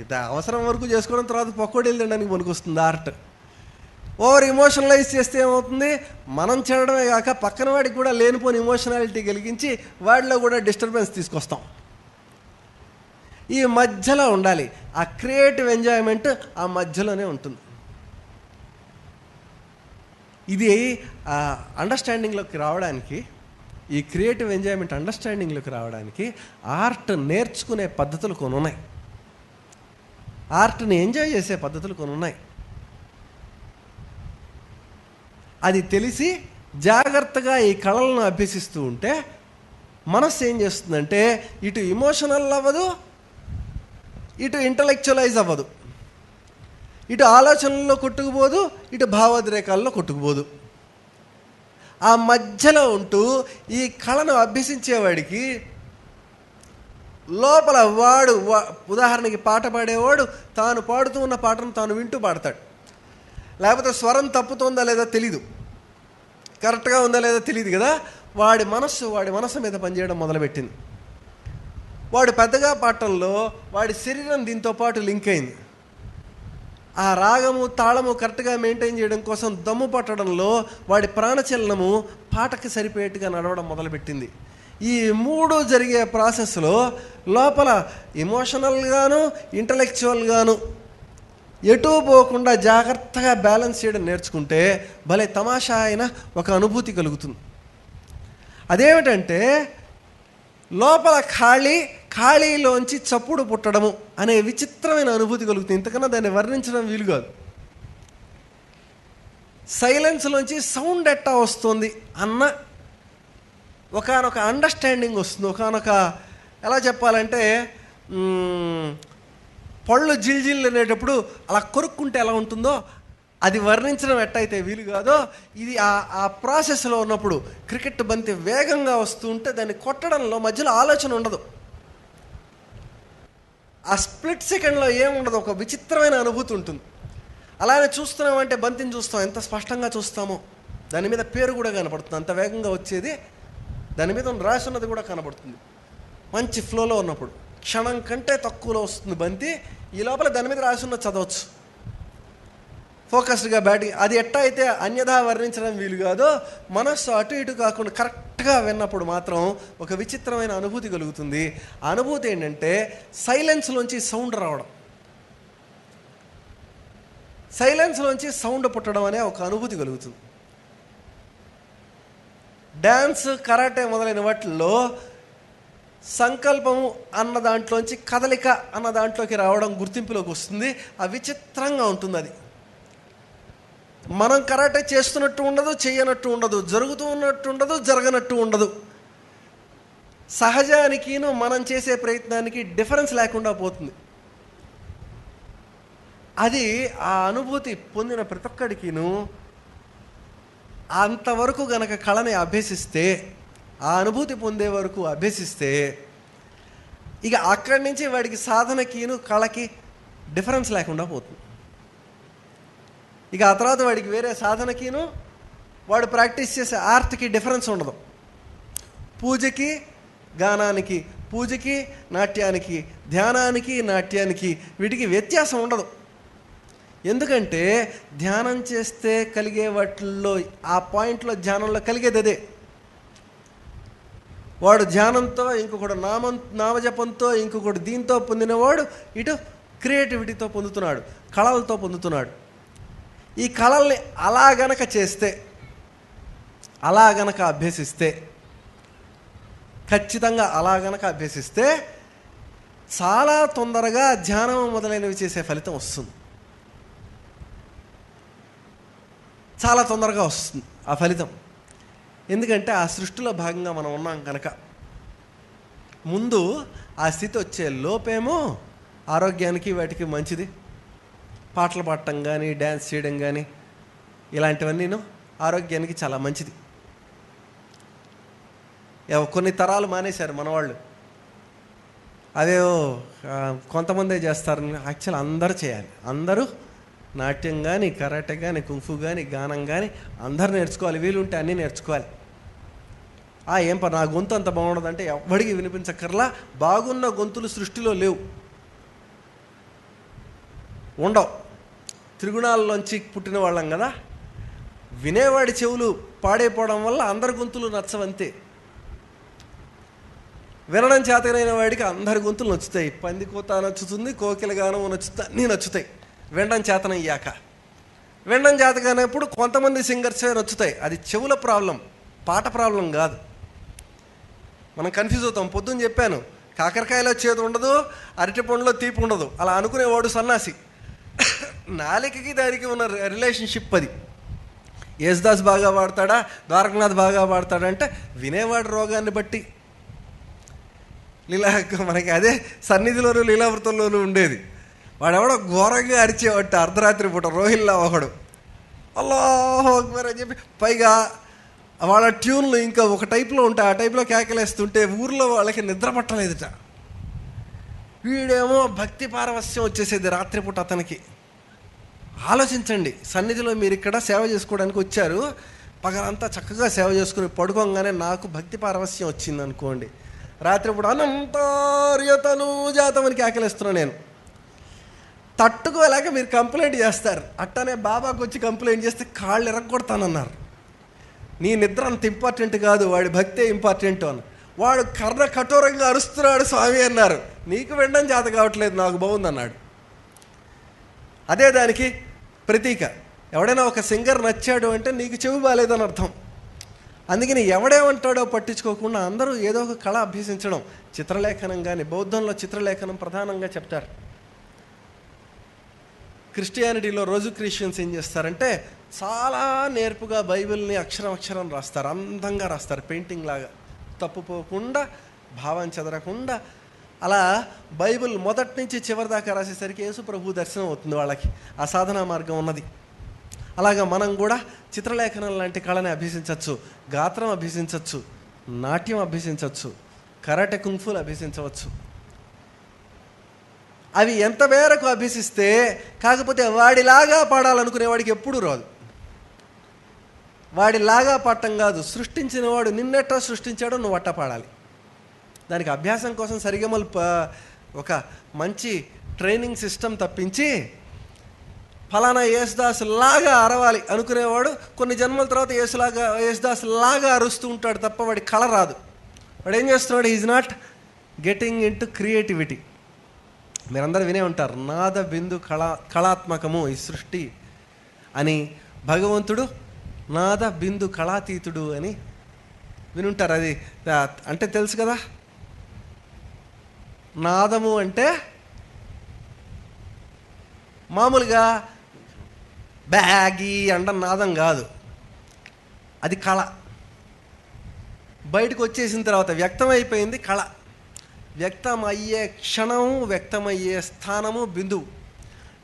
ఇది అవసరం వరకు చేసుకోవడం, తర్వాత పకోడీలు తినడానికి పనికొస్తుంది ఆర్ట్. ఓవర్ ఇమోషనలైజ్ చేస్తే ఏమవుతుంది? మనం చేయడమే కాక పక్కన వాడికి కూడా లేనిపోని ఇమోషనాలిటీ కలిగించి వాడిలో కూడా డిస్టర్బెన్స్ తీసుకొస్తాం. ఈ మధ్యలో ఉండాలి. ఆ క్రియేటివ్ ఎంజాయ్మెంట్ ఆ మధ్యలోనే ఉంటుంది. ఇది అండర్స్టాండింగ్లోకి రావడానికి, ఈ క్రియేటివ్ ఎంజాయ్మెంట్ అండర్స్టాండింగ్లోకి రావడానికి ఆర్ట్ నేర్చుకునే పద్ధతులు కొన్ని ఉన్నాయి. ఆర్ట్ని ఎంజాయ్ చేసే పద్ధతులు కొన్ని ఉన్నాయి. అది తెలిసి జాగ్రత్తగా ఈ కళలను అభ్యసిస్తూ ఉంటే మనస్సు ఏం చేస్తుందంటే ఇటు ఇమోషనల్ అవ్వదు, ఇటు ఇంటలెక్చువలైజ్ అవ్వదు, ఇటు ఆలోచనల్లో కొట్టుకుపోదు, ఇటు భావోద్రేకాల్లో కొట్టుకుపోదు. ఆ మధ్యలో ఉంటూ ఈ కళను అభ్యసించేవాడికి లోపల ఉదాహరణకి పాట పాడేవాడు తాను పాడుతూ ఉన్న పాటను తాను వింటూ పాడతాడు. లేకపోతే స్వరం తప్పుతోందా లేదా తెలీదు, కరెక్ట్గా ఉందా లేదా తెలియదు కదా. వాడి మనస్సు మీద పనిచేయడం మొదలుపెట్టింది. వాడు పెద్దగా పాడటంలో వాడి శరీరం దీంతో పాటు లింక్ అయింది. ఆ రాగము తాళము కరెక్ట్గా మెయింటైన్ చేయడం కోసం దమ్ము పట్టడంలో వాడి ప్రాణచలనము పాటకి సరిపోయేట్టుగా నడవడం మొదలుపెట్టింది. ఈ మూడు జరిగే ప్రాసెస్లో లోపల ఎమోషనల్గాను ఇంటలెక్చువల్గాను ఎటూ పోకుండా జాగ్రత్తగా బ్యాలెన్స్ చేయడం నేర్చుకుంటే భలే తమాషా అయిన ఒక అనుభూతి కలుగుతుంది. అదేమిటంటే లోపల ఖాళీలోంచి చప్పుడు పుట్టడము అనే విచిత్రమైన అనుభూతి కలుగుతుంది. ఇంతకన్నా దాన్ని వర్ణించడం వీలు కాదు. సైలెన్స్లోంచి సౌండ్ ఎట్టా వస్తుంది అన్న ఒకానొక అండర్స్టాండింగ్ వస్తుంది. ఒకానొక ఎలా చెప్పాలంటే పళ్ళు జిల్జిల్ అనేటప్పుడు అలా కొరుక్కుంటే ఎలా ఉంటుందో అది వర్ణించడం ఎట్టయితే వీలు కాదో, ఇది ఆ ప్రాసెస్లో ఉన్నప్పుడు క్రికెట్ బంతి వేగంగా వస్తూ ఉంటే దాన్ని కొట్టడంలో మధ్యలో ఆలోచన ఉండదు. ఆ స్ప్లిట్ సెకండ్లో ఏముండదు, ఒక విచిత్రమైన అనుభూతి ఉంటుంది. అలానే చూస్తున్నామంటే బంతిని చూస్తాం, ఎంత స్పష్టంగా చూస్తామో దాని మీద పేరు కూడా కనపడుతుంది. అంత వేగంగా వచ్చేది దాని మీద రాసి ఉన్నది కూడా కనపడుతుంది. మంచి ఫ్లోలో ఉన్నప్పుడు క్షణం కంటే తక్కువలో వస్తుంది బంతి. ఈ లోపల దాని మీద రాసి ఉన్న చదవచ్చు ఫోకస్డ్గా బ్యాటింగ్. అది ఎట్టా అయితే అన్యథా వర్ణించడం వీలు కాదో మనస్సు అటు ఇటు కాకుండా కరెక్ట్గా విన్నప్పుడు మాత్రం ఒక విచిత్రమైన అనుభూతి కలుగుతుంది. ఆ అనుభూతి ఏంటంటే సైలెన్స్లోంచి సౌండ్ రావడం, సైలెన్స్లోంచి సౌండ్ పుట్టడం అనే ఒక అనుభూతి కలుగుతుంది. డ్యాన్స్ కరాటే మొదలైన వాటిల్లో సంకల్పము అన్న దాంట్లోంచి కదలిక అన్న దాంట్లోకి రావడం గుర్తింపులోకి వస్తుంది. ఆ విచిత్రంగా ఉంటుంది. అది మనం కరాటే చేస్తున్నట్టు ఉండదు, చెయ్యనట్టు ఉండదు, జరుగుతూ ఉన్నట్టు ఉండదు, జరగనట్టు ఉండదు. సహజానికిను మనం చేసే ప్రయత్నానికి డిఫరెన్స్ లేకుండా పోతుంది. అది ఆ అనుభూతి పొందిన ప్రతి ఒక్కడికిను అంతవరకు గనక కళని అభ్యసిస్తే, ఆ అనుభూతి పొందే వరకు అభ్యసిస్తే ఇక అక్కడి నుంచి వాడికి సాధనకిను కళకి డిఫరెన్స్ లేకుండా పోతుంది. ఇక ఆ తర్వాత వాడికి వేరే సాధనకిను వాడు ప్రాక్టీస్ చేసే ఆర్ట్కి డిఫరెన్స్ ఉండదు. పూజకి గానానికి, పూజకి నాట్యానికి, ధ్యానానికి నాట్యానికి వీటికి వ్యత్యాసం ఉండదు. ఎందుకంటే ధ్యానం చేస్తే కలిగే వాటిల్లో ఆ పాయింట్లో ధ్యానంలో కలిగేది అదే. వాడు ధ్యానంతో, ఇంకొకడు నామజపంతో, ఇంకొకడు దీంతో పొందినవాడు ఇటు క్రియేటివిటీతో పొందుతున్నాడు, కళలతో పొందుతున్నాడు. ఈ కళల్ని అలా గనక చేస్తే, అలా గనక అభ్యసిస్తే, ఖచ్చితంగా అలా గనక అభ్యసిస్తే చాలా తొందరగా ధ్యానం మొదలైనవి చేసే ఫలితం వస్తుంది. చాలా తొందరగా వస్తుంది ఆ ఫలితం. ఎందుకంటే ఆ సృష్టిలో భాగంగా మనం ఉన్నాం కనుక. ముందు ఆ స్థితి వచ్చే లోపేమో ఆరోగ్యానికి వాటికి మంచిది. పాటలు పాడటం కానీ, డ్యాన్స్ చేయడం కానీ ఇలాంటివన్నీను ఆరోగ్యానికి చాలా మంచిది. కొన్ని తరాలు మానేశారు మనవాళ్ళు. అదేవో కొంతమందే చేస్తారు. యాక్చువల్ అందరూ చేయాలి. అందరూ నాట్యం కానీ, కరాటే కానీ, కుంఫు కానీ, గానం కానీ అందరూ నేర్చుకోవాలి. వీలుంటే అన్నీ నేర్చుకోవాలి. ఏం నా గొంతు అంత బాగుండదంటే ఎవ్వడికి వినిపించక్కర్లా. బాగున్న గొంతులు సృష్టిలో లేవు, ఉండవు. త్రిగుణాల్లోంచి పుట్టిన వాళ్ళం కదా. వినేవాడి చెవులు పాడైపోవడం వల్ల అందరి గొంతులు నచ్చవంతే. వినడం చేతనైన వాడికి అందరి గొంతులు నచ్చుతాయి. పంది కూత నచ్చుతుంది, కోకిల గానం నచ్చుతాయి, అన్నీ నచ్చుతాయి వినడం చేతనయ్యాక. వినడం చేతగానప్పుడు కొంతమంది సింగర్సే నచ్చుతాయి. అది చెవుల ప్రాబ్లం, పాట ప్రాబ్లం కాదు. మనం కన్ఫ్యూజ్ అవుతాం. పొద్దున్న చెప్పాను, కాకరకాయలో చేదు ఉండదు, అరటి పండులో తీపి ఉండదు. అలా అనుకునేవాడు సన్నాసి. నాలికకి దానికి ఉన్న రిలేషన్షిప్ అది. యేసుదాస్ బాగా పాడతాడా, ద్వారకనాథ్ బాగా పాడతాడా అంటే వినేవాడు రోగాన్ని బట్టి. మనకి అదే సన్నిధిలోనూ లీలావృతంలోనూ ఉండేది. వాడెవడో ఘోరంగా అరిచేవాడు అర్ధరాత్రి పూట, రోహిల్లా ఒకడు అల్లాహు అక్బర్ అని చెప్పి, పైగా వాళ్ళ ట్యూన్లు ఇంకా ఒక టైప్లో ఉంటాయి. ఆ టైప్లో కేకలేస్తుంటే ఊర్లో వాళ్ళకి నిద్ర పట్టలేదుట. వీడేమో భక్తి పారవస్యం వచ్చేసేది రాత్రిపూట అతనికి. ఆలోచించండి, సన్నిధిలో మీరు ఇక్కడ సేవ చేసుకోవడానికి వచ్చారు, పగలంతా చక్కగా సేవ చేసుకుని పడుకోగానే నాకు భక్తి పారవస్యం వచ్చింది అనుకోండి, రాత్రిపూట అనంతార్యతను జాతమని కేకలేస్తున్నాను నేను. తట్టుకోలేక మీరు కంప్లైంట్ చేస్తారు. అట్టనే బాబాకు వచ్చి కంప్లైంట్ చేస్తే కాళ్ళు ఎరగొడతానన్నారు. నీ నిద్ర అంత ఇంపార్టెంట్ కాదు, వాడి భక్తే ఇంపార్టెంట్ అని. వాడు కర్ణ కఠోరంగా అరుస్తున్నాడు స్వామి అన్నారు. నీకు వినడం చేత కావట్లేదు, నాకు బాగుందన్నాడు. అదే దానికి ప్రతీక. ఎవడైనా ఒక సింగర్ నచ్చాడు అంటే నీకు చెవి బాగాలేదని అర్థం. అందుకని ఎవడేమంటాడో పట్టించుకోకుండా అందరూ ఏదో ఒక కళ అభ్యసించడం. చిత్రలేఖనం కానీ, బౌద్ధంలో చిత్రలేఖనం ప్రధానంగా చెప్తారు. క్రిస్టియానిటీలో రోజు క్రిస్టియన్స్ ఏం చేస్తారంటే చాలా నేర్పుగా బైబిల్ని అక్షరం అక్షరం రాస్తారు, అందంగా రాస్తారు, పెయింటింగ్ లాగా, తప్పుపోకుండా, భావం చెదరకుండా. అలా బైబిల్ మొదటి నుంచి చివరి దాకా రాసేసరికి యేసు ప్రభు దర్శనం అవుతుంది వాళ్ళకి. ఆ సాధనా మార్గం ఉన్నది. అలాగా మనం కూడా చిత్రలేఖనం లాంటి కళని అభ్యసించవచ్చు, గాత్రం అభ్యసించవచ్చు, నాట్యం అభ్యసించవచ్చు, కరాటే కుంగ్ఫులు అభ్యసించవచ్చు. అవి ఎంత మేరకు అభ్యసిస్తే, కాకపోతే వాడిలాగా పాడాలనుకునే వాడికి ఎప్పుడూ రాదు. వాడిలాగా పాడటం కాదు, సృష్టించిన వాడు నిన్నెట్టా సృష్టించాడో నువ్వు అట్టా పాడాలి. దానికి అభ్యాసం కోసం సరిగమలు ఒక మంచి ట్రైనింగ్ సిస్టమ్ తప్పించి ఫలానా యేసుదాస్ లాగా అరవాలి అనుకునేవాడు కొన్ని జన్మల తర్వాత యేసుదాస్ లాగా అరుస్తూ ఉంటాడు తప్ప వాడి కళ రాదు. వాడు ఏం చేస్తున్నాడు? Is not getting in to creativity. మీరందరూ వినే ఉంటారు, నాద బిందు కళాత్మకము ఈ సృష్టి అని. భగవంతుడు నాద బిందు కళాతీతుడు అని వినుంటారు. అది అంటే తెలుసు కదా. నాదము అంటే మామూలుగా బ్యాగి అండ నాదం కాదు, అది కళ. బయటకు వచ్చేసిన తర్వాత వ్యక్తమైపోయింది కళ. వ్యక్తమయ్యే క్షణము, వ్యక్తమయ్యే స్థానము బిందువు.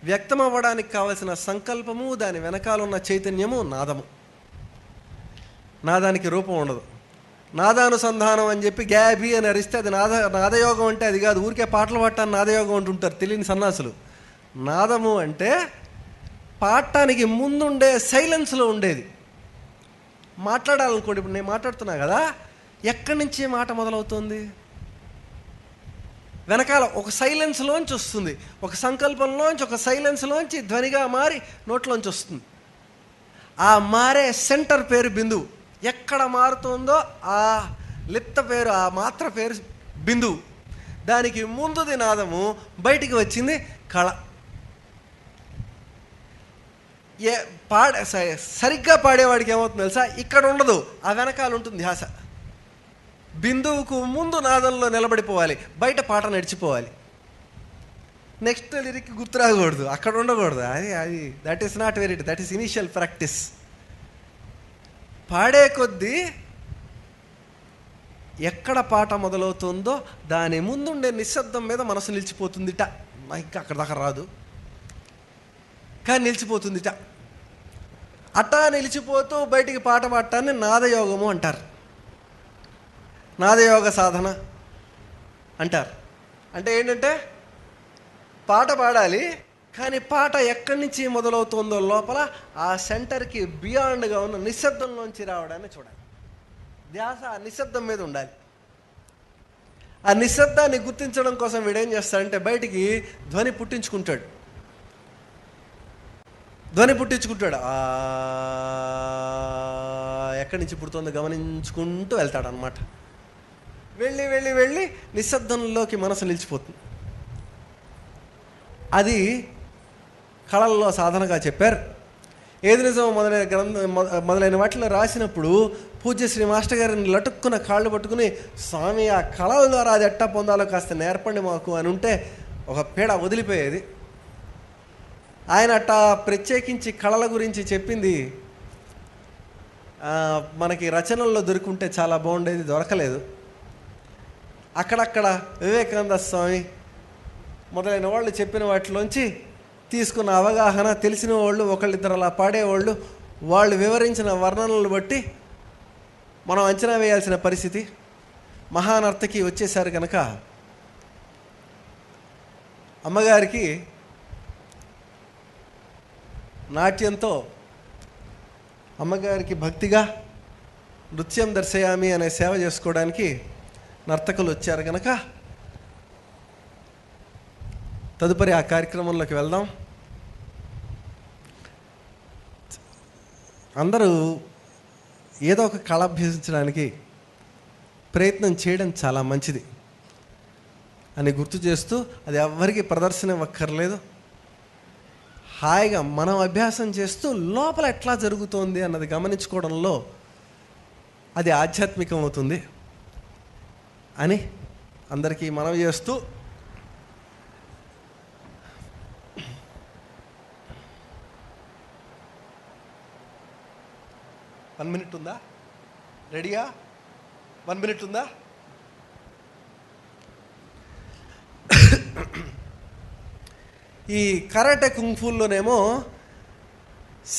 వ్యక్తం అవ్వడానికి కావలసిన సంకల్పము, దాని వెనకాల ఉన్న చైతన్యము నాదము. నాదానికి రూపం ఉండదు. నాదానుసంధానం అని చెప్పి గ్యాబీ అని అరిస్తే అది నాదయోగం అంటే అది కాదు. ఊరికే పాటలు పాడటాన్ని నాదయోగం అంటుంటారు తెలియని సన్నాసులు. నాదము అంటే పాడటానికి ముందుండే సైలెన్స్లో ఉండేది. మాట్లాడాలనుకోండి, ఇప్పుడు నేను మాట్లాడుతున్నా కదా, ఎక్కడి నుంచి మాట మొదలవుతుంది? వెనకాల ఒక సైలెన్స్లోంచి వస్తుంది, ఒక సంకల్పంలోంచి, ఒక సైలెన్స్లోంచి ధ్వనిగా మారి నోట్లోంచి వస్తుంది. ఆ మారే సెంటర్ పేరు బిందువు. ఎక్కడ మారుతుందో ఆ లిప్త పేరు, ఆ మాత్ర పేరు బిందువు. దానికి ముందుది నాదము, బయటికి వచ్చింది కళ. సరిగ్గా పాడేవాడికి ఏమవుతుంది తెలుసా? ఇక్కడ ఉండదు, ఆ వెనకాల ఉంటుంది ధ్యాస. బిందువుకు ముందు నాదంలో నిలబడిపోవాలి, బయట పాట నడిచిపోవాలి. నెక్స్ట్ లిరిక్ గుర్తురాకూడదు, అక్కడ ఉండకూడదు. అది that is not very, that is initial practice. పాడే కొద్దీ ఎక్కడ పాట మొదలవుతుందో దాని ముందుండే నిశ్శబ్దం మీద మనసు నిలిచిపోతుందిట. ఇంకా అక్కడ దాకా రాదు కానీ నిలిచిపోతుందిట. అట్టా నిలిచిపోతూ బయటికి పాట పాడటాన్ని నాదయోగము అంటారు, నాదయోగ సాధన అంటారు. అంటే ఏంటంటే పాట పాడాలి కానీ పాట ఎక్కడి నుంచి మొదలవుతుందో లోపల ఆ సెంటర్కి బియాండ్గా ఉన్న నిశ్శబ్దంలోంచి రావడాన్ని చూడాలి. ధ్యాస ఆ నిశ్శబ్దం మీద ఉండాలి. ఆ నిశ్శబ్దాన్ని గుర్తించడం కోసం వీడేం చేస్తాడంటే బయటికి ధ్వని పుట్టించుకుంటాడు. ఎక్కడి నుంచి పుడుతుందో గమనించుకుంటూ వెళ్తాడు అనమాట. వెళ్ళి వెళ్ళి వెళ్ళి నిశ్శబ్దంలోకి మనసు నిలిచిపోతుంది. అది కళల్లో సాధనగా చెప్పారు. ఏది నిజం మొదలైన వాటిలో రాసినప్పుడు పూజ్య శ్రీ మాస్టర్ గారిని లటుక్కున్న కాళ్ళు పట్టుకుని, స్వామి ఆ కళల ద్వారా అది ఎట్టా పొందాలో కాస్త నేర్పండి మాకు అని ఉంటే ఒక పీడ వదిలిపోయేది. ఆయన అట్టా ప్రత్యేకించి కళల గురించి చెప్పింది మనకి రచనల్లో దొరుకుంటే చాలా బాగుండేది, దొరకలేదు. అక్కడక్కడ వివేకానంద స్వామి మొదలైన వాళ్ళు చెప్పిన వాటిలోంచి తీసుకున్న అవగాహన, తెలిసిన వాళ్ళు ఒకళ్ళిద్దరు అలా పాడేవాళ్ళు, వాళ్ళు వివరించిన వర్ణనలు బట్టి మనం అంచనా వేయాల్సిన పరిస్థితి. మహానర్తకి వచ్చేసారు కనుక అమ్మగారికి నాట్యంతో, అమ్మగారికి భక్తిగా నృత్యం దర్శయామి అనే సేవ చేసుకోవడానికి నర్తకులు వచ్చారు కనుక తదుపరి ఆ కార్యక్రమంలోకి వెళ్దాం. అందరూ ఏదో ఒక కళ అభ్యసించడానికి ప్రయత్నం చేయడం చాలా మంచిది అని గుర్తు చేస్తూ, అది ఎవ్వరికి ప్రదర్శన ఇవ్వక్కర్లేదు. హాయిగా మనం అభ్యాసం చేస్తూ లోపల ఎట్లా జరుగుతోంది అన్నది గమనించుకోవడంలో అది ఆధ్యాత్మికం అవుతుంది అని అందరికీ మనవి చేస్తూ, వన్ మినిట్ ఉందా? రెడీయా? 1 minute ఉందా? ఈ కరాటే కుంగ్ఫూల్లోనేమో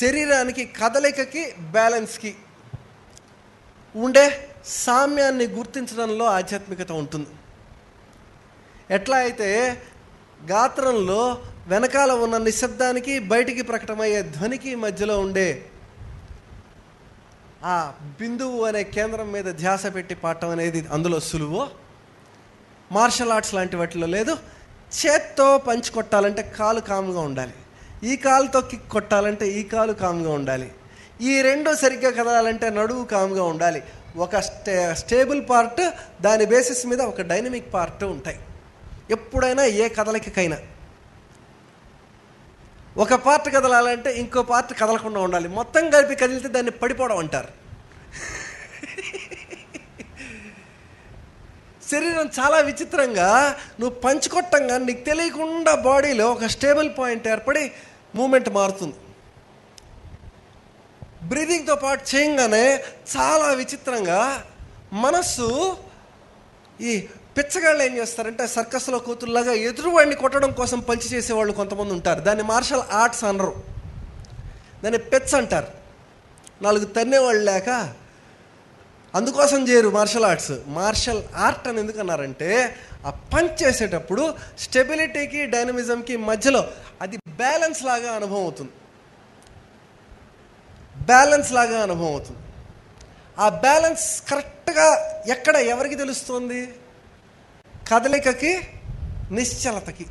శరీరానికి, కదలికకి, బ్యాలెన్స్కి ఉండే సామ్యాన్ని గుర్తించడంలో ఆధ్యాత్మికత ఉంటుంది. ఎట్లా అయితే గాత్రంలో వెనకాల ఉన్న నిశ్శబ్దానికి, బయటికి ప్రకటమయ్యే ధ్వనికి మధ్యలో ఉండే ఆ బిందువు అనే కేంద్రం మీద ధ్యాస పెట్టి పాడటం అనేది అందులో సులువో, మార్షల్ ఆర్ట్స్ లాంటి వాటిలో లేదు. చేత్తో పంచి కొట్టాలంటే కాలు కామ్గా ఉండాలి, ఈ కాలుతో కిక్ కొట్టాలంటే ఈ కాలు కామ్గా ఉండాలి, ఈ రెండు సరిగ్గా కదలాలంటే నడువు కామ్గా ఉండాలి. ఒక స్టేబుల్ పార్ట్, దాని బేసిస్ మీద ఒక డైనమిక్ పార్ట్ ఉంటాయి ఎప్పుడైనా ఏ కదలికకైనా. ఒక పార్ట్ కదలాలంటే ఇంకో పార్ట్ కదలకుండా ఉండాలి. మొత్తం కలిపి కదిలితే దాన్ని పడిపోవడం అంటారు. శరీరం చాలా విచిత్రంగా, నువ్వు పంచుకొట్టంగా నీకు తెలియకుండా బాడీలో ఒక స్టేబుల్ పాయింట్ ఏర్పడి మూమెంట్ మారుతుంది. బ్రీదింగ్తో పాటు చేయంగానే చాలా విచిత్రంగా మనస్సు, ఈ పిచ్చగాళ్ళు ఏం చేస్తారంటే సర్కస్లో కూతురులాగా ఎదురువాడిని కొట్టడం కోసం పంచి చేసేవాళ్ళు కొంతమంది ఉంటారు. దాన్ని మార్షల్ ఆర్ట్స్ అనరు, దాన్ని పెట్స్ అంటారు. 4 తన్నేవాళ్ళు లేక అందుకోసం చేయరు మార్షల్ ఆర్ట్స్. మార్షల్ ఆర్ట్ అని ఎందుకు అన్నారంటే, ఆ పంచ్ చేసేటప్పుడు స్టెబిలిటీకి, డైనమిజంకి మధ్యలో అది బ్యాలెన్స్ లాగా అనుభవం అవుతుంది. ఆ బ్యాలెన్స్ కరెక్ట్గా ఎక్కడ ఎవరికి తెలుస్తుంది? కదలికకి, నిశ్చలతకి.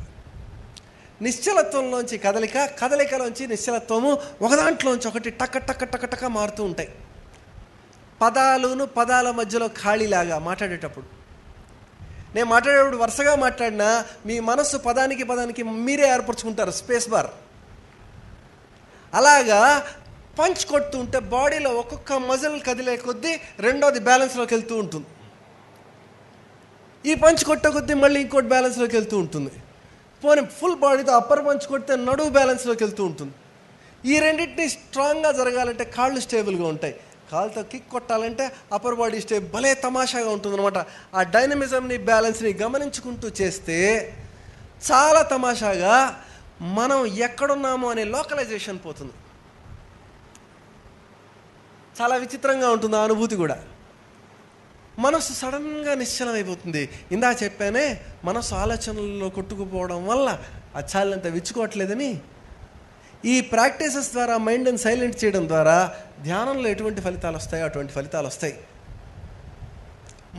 నిశ్చలత్వంలోంచి కదలిక, కదలికలోంచి నిశ్చలత్వము, ఒకదాంట్లోంచి ఒకటి టక్క టక్క టక్క టక్క మారుతూ ఉంటాయి. పదాల మధ్యలో ఖాళీలాగా మాట్లాడేటప్పుడు, నేను మాట్లాడేటప్పుడు వరుసగా మాట్లాడినా మీ మనస్సు పదానికి మీరే ఏర్పరచుకుంటారు స్పేస్ బార్. అలాగా పంచ్ కొడుతూ ఉంటే బాడీలో ఒక్కొక్క మజిల్ కదిలే కొద్దీ రెండోది బ్యాలెన్స్లోకి వెళ్తూ ఉంటుంది. ఈ పంచ్ కొట్టే కొద్దీ మళ్ళీ ఇంకోటి బ్యాలెన్స్లోకి వెళ్తూ ఉంటుంది. పోనీ ఫుల్ బాడీతో అప్పర్ పంచ్ కొడితే నడువు బ్యాలెన్స్లోకి వెళ్తూ ఉంటుంది. ఈ రెండింటినీ స్ట్రాంగ్గా జరగాలంటే కాళ్ళు స్టేబుల్గా ఉంటాయి. కాళ్ళతో కిక్ కొట్టాలంటే అప్పర్ బాడీ స్టేబుల్, భలే తమాషాగా ఉంటుంది అనమాట. ఆ డైనమిజంని, బ్యాలెన్స్ని గమనించుకుంటూ చేస్తే చాలా తమాషాగా మనం ఎక్కడున్నామో అనే లోకలైజేషన్ పోతుంది. చాలా విచిత్రంగా ఉంటుంది ఆ అనుభూతి కూడా. మనసు సడన్గా నిశ్చలం అయిపోతుంది. ఇందా చెప్పానే, మనసు ఆలోచనల్లో కొట్టుకుపోవడం వల్ల అది చాలంత విచ్చుకోవట్లేదని. ఈ ప్రాక్టీసెస్ ద్వారా, మైండ్ని సైలెంట్ చేయడం ద్వారా ధ్యానంలో ఎటువంటి ఫలితాలు వస్తాయో అటువంటి ఫలితాలు వస్తాయి.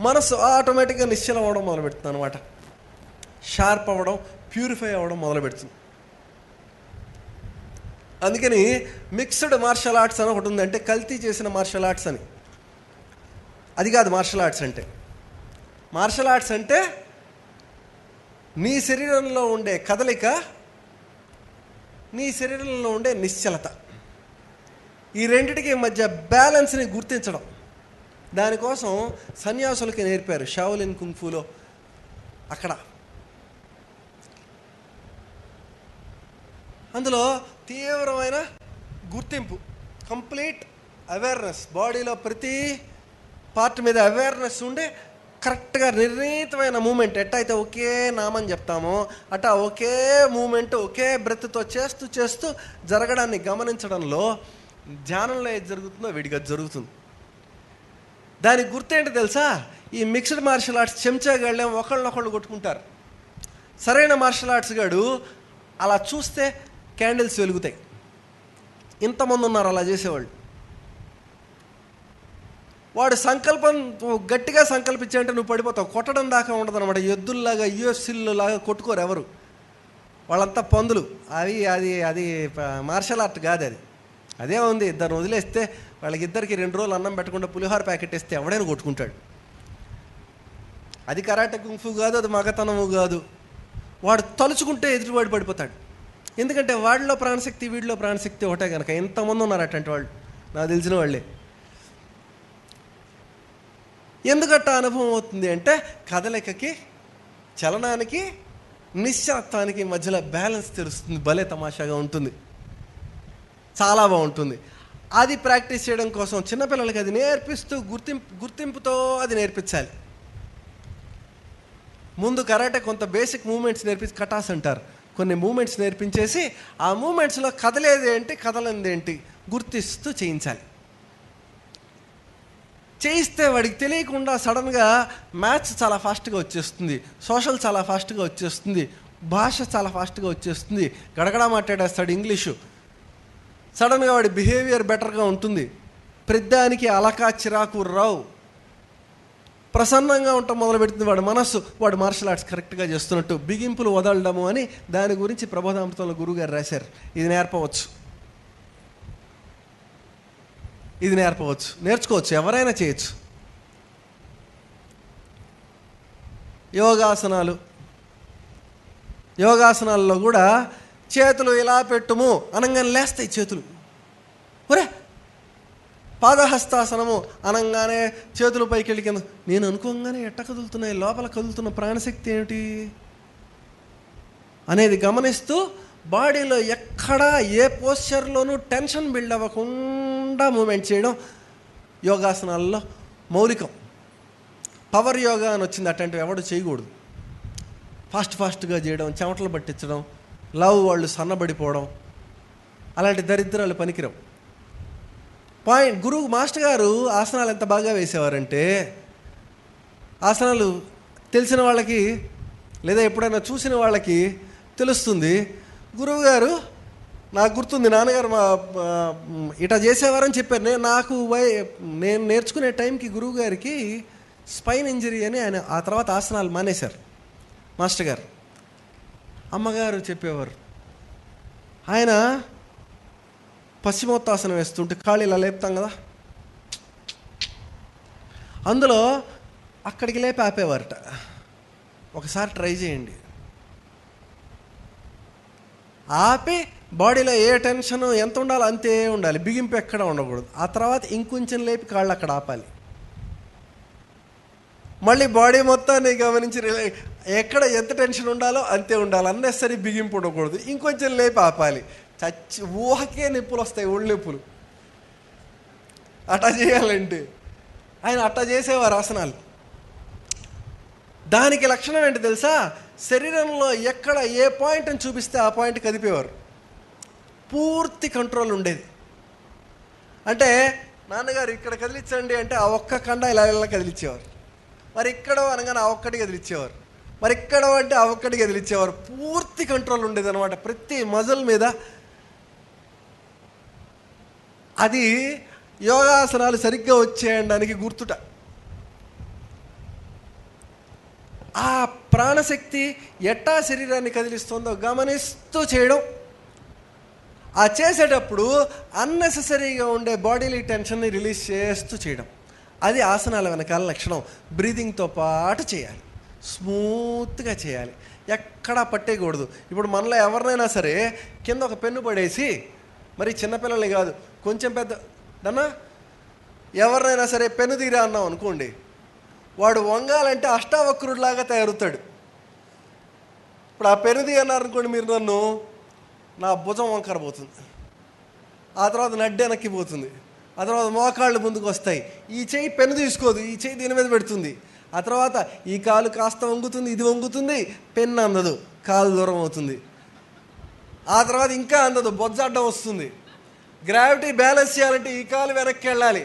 మనసు ఆటోమేటిక్గా నిశ్చలం అవ్వడం మొదలుపెడుతుంది అనమాట. షార్ప్ అవ్వడం, ప్యూరిఫై అవ్వడం మొదలుపెడుతుంది. అందుకని మిక్స్డ్ మార్షల్ ఆర్ట్స్ అని ఒకటి ఉంది. అంటే కల్తీ చేసిన మార్షల్ ఆర్ట్స్ అని. అది కాదు మార్షల్ ఆర్ట్స్ అంటే. మార్షల్ ఆర్ట్స్ అంటే నీ శరీరంలో ఉండే కదలిక, నీ శరీరంలో ఉండే నిశ్చలత, ఈ రెండిటికి మధ్య బ్యాలెన్స్ని గుర్తించడం. దానికోసం సన్యాసులకి నేర్పారు షావులిన్ కుంగ్ఫూలో. అక్కడ అందులో తీవ్రమైన గుర్తింపు, కంప్లీట్ అవేర్నెస్, బాడీలో ప్రతి పార్ట్ మీద అవేర్నెస్ ఉండే కరెక్ట్గా నిర్ణీతమైన మూమెంట్. ఎట్టయితే ఒకే నామని చెప్తామో అట్టా ఒకే మూమెంట్ ఒకే బ్రెత్తో చేస్తూ చేస్తూ జరగడాన్ని గమనించడంలో ధ్యానంలో ఏది జరుగుతుందో వీడికి అది జరుగుతుంది. దానికి గుర్తేంటి తెలుసా? ఈ మిక్స్డ్ మార్షల్ ఆర్ట్స్ చెంచాగాళ్ళేం ఒకళ్ళనొకళ్ళు కొట్టుకుంటారు. సరైన మార్షల్ ఆర్ట్స్ గాడు అలా చూస్తే క్యాండిల్స్ వెలుగుతాయి. ఇంతమంది ఉన్నారు అలా చేసేవాళ్ళు. వాడు సంకల్పం గట్టిగా సంకల్పించాలంటే నువ్వు పడిపోతావు. కొట్టడం దాకా ఉండదు అనమాట. ఎద్దుల్లాగా యూఎఫ్సీలాగా కొట్టుకోరు ఎవరు, వాళ్ళంతా పందులు. అది మార్షల్ ఆర్ట్ కాదు. అదే ఉంది. ఇద్దరు వదిలేస్తే వాళ్ళకిద్దరికి 2 రోజులు అన్నం పెట్టకుండా పులిహోర ప్యాకెట్ వేస్తే ఎవడైనా కొట్టుకుంటాడు. అది కరాటే కుంఫు కాదు, అది మగతనము కాదు. వాడు తలుచుకుంటే ఎదుటివాడు పడిపోతాడు. ఎందుకంటే వాడిలో ప్రాణశక్తి వీడిలో ప్రాణశక్తి ఒకటే కనుక. ఎంతమంది ఉన్నారు అటువంటి వాళ్ళు, నాకు తెలిసిన వాళ్ళే. ఎందుకట్ట అనుభవం అవుతుంది అంటే కదలికకి, చలనానికి, నిశ్చలత్వానికి మధ్యలో బ్యాలెన్స్ తెలుస్తుంది. భలే తమాషాగా ఉంటుంది, చాలా బాగుంటుంది. అది ప్రాక్టీస్ చేయడం కోసం చిన్నపిల్లలకి అది నేర్పిస్తూ గుర్తింపుతో అది నేర్పించాలి. ముందు కరాటే కొంత బేసిక్ మూమెంట్స్ నేర్పించి, కటాస్ అంటారు, కొన్ని మూమెంట్స్ నేర్పించేసి ఆ మూమెంట్స్లో కదలేది ఏంటి కదలంది ఏంటి గుర్తిస్తూ చేయించాలి. చేయిస్తే వాడికి తెలియకుండా సడన్గా మ్యాథ్స్ చాలా ఫాస్ట్గా వచ్చేస్తుంది, సోషల్ చాలా ఫాస్ట్గా వచ్చేస్తుంది, భాష చాలా ఫాస్ట్గా వచ్చేస్తుంది, గడగడా మాట్లాడేస్తాడు ఇంగ్లీషు. సడన్గా వాడి బిహేవియర్ బెటర్గా ఉంటుంది. ప్రతిదానికి అలకా చిరాకు రావు, ప్రసన్నంగా ఉండటం మొదలు పెడుతుంది వాడి మనస్సు. వాడు మార్షల్ ఆర్ట్స్ కరెక్ట్గా చేస్తున్నట్టు, బిగింపులు వదలడము అని దాని గురించి ప్రబోధామృతంలో గురువుగారు రాశారు. ఇది నేర్పవచ్చు, నేర్చుకోవచ్చు, ఎవరైనా చేయొచ్చు. యోగాసనాల్లో కూడా చేతులు ఇలా పెట్టుము అనగానే లేస్తాయి చేతులు. ఒరే పాదహస్తాసనము అనగానే చేతులు పైకి వెళ్ళి కింద. నేను అనుకోగానే ఎట్ట కదులుతున్నాయి, లోపల కదులుతున్న ప్రాణశక్తి ఏమిటి అనేది గమనిస్తూ బాడీలో ఎక్కడా ఏ పోస్చర్లోనూ టెన్షన్ బిల్డ్ అవ్వకుండా మూమెంట్ చేయడం యోగాసనాల్లో మౌలికం. పవర్ యోగా అని వచ్చింది, అట్లాంటివి ఎవడు చేయకూడదు. ఫాస్ట్గా చేయడం, చెమటలు పట్టించడం, వాళ్ళు సన్నబడిపోవడం, అలాంటి దరిద్రాలు పనికిరావు. గురువు మాస్టర్ గారు ఆసనాలు ఎంత బాగా వేసేవారంటే, ఆసనాలు తెలిసిన వాళ్ళకి లేదా ఎప్పుడైనా చూసిన వాళ్ళకి తెలుస్తుంది. గురువు గారు నాకు గుర్తుంది, నాన్నగారు ఇట్లా చేసేవారని చెప్పారు. నేను నేర్చుకునే టైంకి గురువు గారికి స్పైన్ ఇంజరీ అని ఆయన ఆ తర్వాత ఆసనాలు మానేశారు మాస్టర్ గారు. అమ్మగారు చెప్పేవారు, ఆయన పశ్చిమోత్తాసనం వేస్తుంటే కాళ్ళు ఇలా లేపుతాం కదా, అందులో అక్కడికి లేపి ఆపేవారట. ఒకసారి ట్రై చేయండి. ఆపి బాడీలో ఏ టెన్షన్ ఎంత ఉండాలో అంతే ఉండాలి, బిగింపు ఎక్కడ ఉండకూడదు. ఆ తర్వాత ఇంకొంచెం లేపి కాళ్ళు అక్కడ ఆపాలి. మళ్ళీ బాడీ మొత్తాన్ని గమనించి ఎక్కడ ఎంత టెన్షన్ ఉండాలో అంతే ఉండాలి, అన్నెసరీ బిగింపు ఉండకూడదు. ఇంకొంచెం లేపి ఆపాలి. ఊహకే నొప్పులు వస్తాయి, ఒళ్ళు నొప్పులు. అట్టా చేయాలంటే ఆయన అట్టా చేసేవారు ఆసనాలు. దానికి లక్షణం ఏంటి తెలుసా? శరీరంలో ఎక్కడ ఏ పాయింట్ అని చూపిస్తే ఆ పాయింట్ కదిపేవారు. పూర్తి కంట్రోల్ ఉండేది. అంటే నాన్నగారు ఇక్కడ కదిలించండి అంటే ఆ ఒక్క కండ ఇలా కదిలించేవారు. మరి ఇక్కడ అనగానే ఆ ఒక్కటి కదిలించేవారు. మరి ఇక్కడ అంటే ఆ ఒక్కటి కదిలించేవారు. పూర్తి కంట్రోల్ ఉండేది అనమాట ప్రతి మజిల్ మీద. అది యోగాసనాలు సరిగ్గా వచ్చేయడానికి గుర్తుట. ఆ ప్రాణశక్తి ఎట్టా శరీరాన్ని కదిలిస్తుందో గమనిస్తూ చేయడం. ఆ చేసేటప్పుడు అన్నెసెసరీగా ఉండే బాడీలీ టెన్షన్ని రిలీజ్ చేస్తూ చేయడం. అది ఆసనాల వెనకాల లక్షణం. బ్రీదింగ్తో పాటు చేయాలి, స్మూత్గా చేయాలి, ఎక్కడా పట్టేయకూడదు. ఇప్పుడు మనలో ఎవరినైనా సరే కింద ఒక పెన్ను పడేసి, మరి చిన్నపిల్లల్ని కాదు, కొంచెం పెద్ద నాన్న ఎవరినైనా సరే పెన్ను తీరా అన్నాం అనుకోండి, వాడు వంగాలంటే అష్టావక్రుడిలాగా తయారవుతాడు. ఇప్పుడు ఆ పెన్ను తీ అన్నారనుకోండి మీరు నన్ను, నా భుజం వంకర పోతుంది, ఆ తర్వాత నడ్డి వెనక్కి పోతుంది, ఆ తర్వాత మోకాళ్ళు ముందుకు వస్తాయి, ఈ చెయ్యి పెన్ను తీసుకోదు, ఈ చెయ్యి దీని మీద పెడుతుంది, ఆ తర్వాత ఈ కాలు కాస్త వంగుతుంది, ఇది వంగుతుంది, పెన్ను అందదు, కాలు దూరం అవుతుంది, ఆ తర్వాత ఇంకా అందదు, బొజ్జ అడ్డం వస్తుంది. గ్రావిటీ బ్యాలెన్స్ చేయాలంటే ఈ కాలు వెనక్కి వెళ్ళాలి.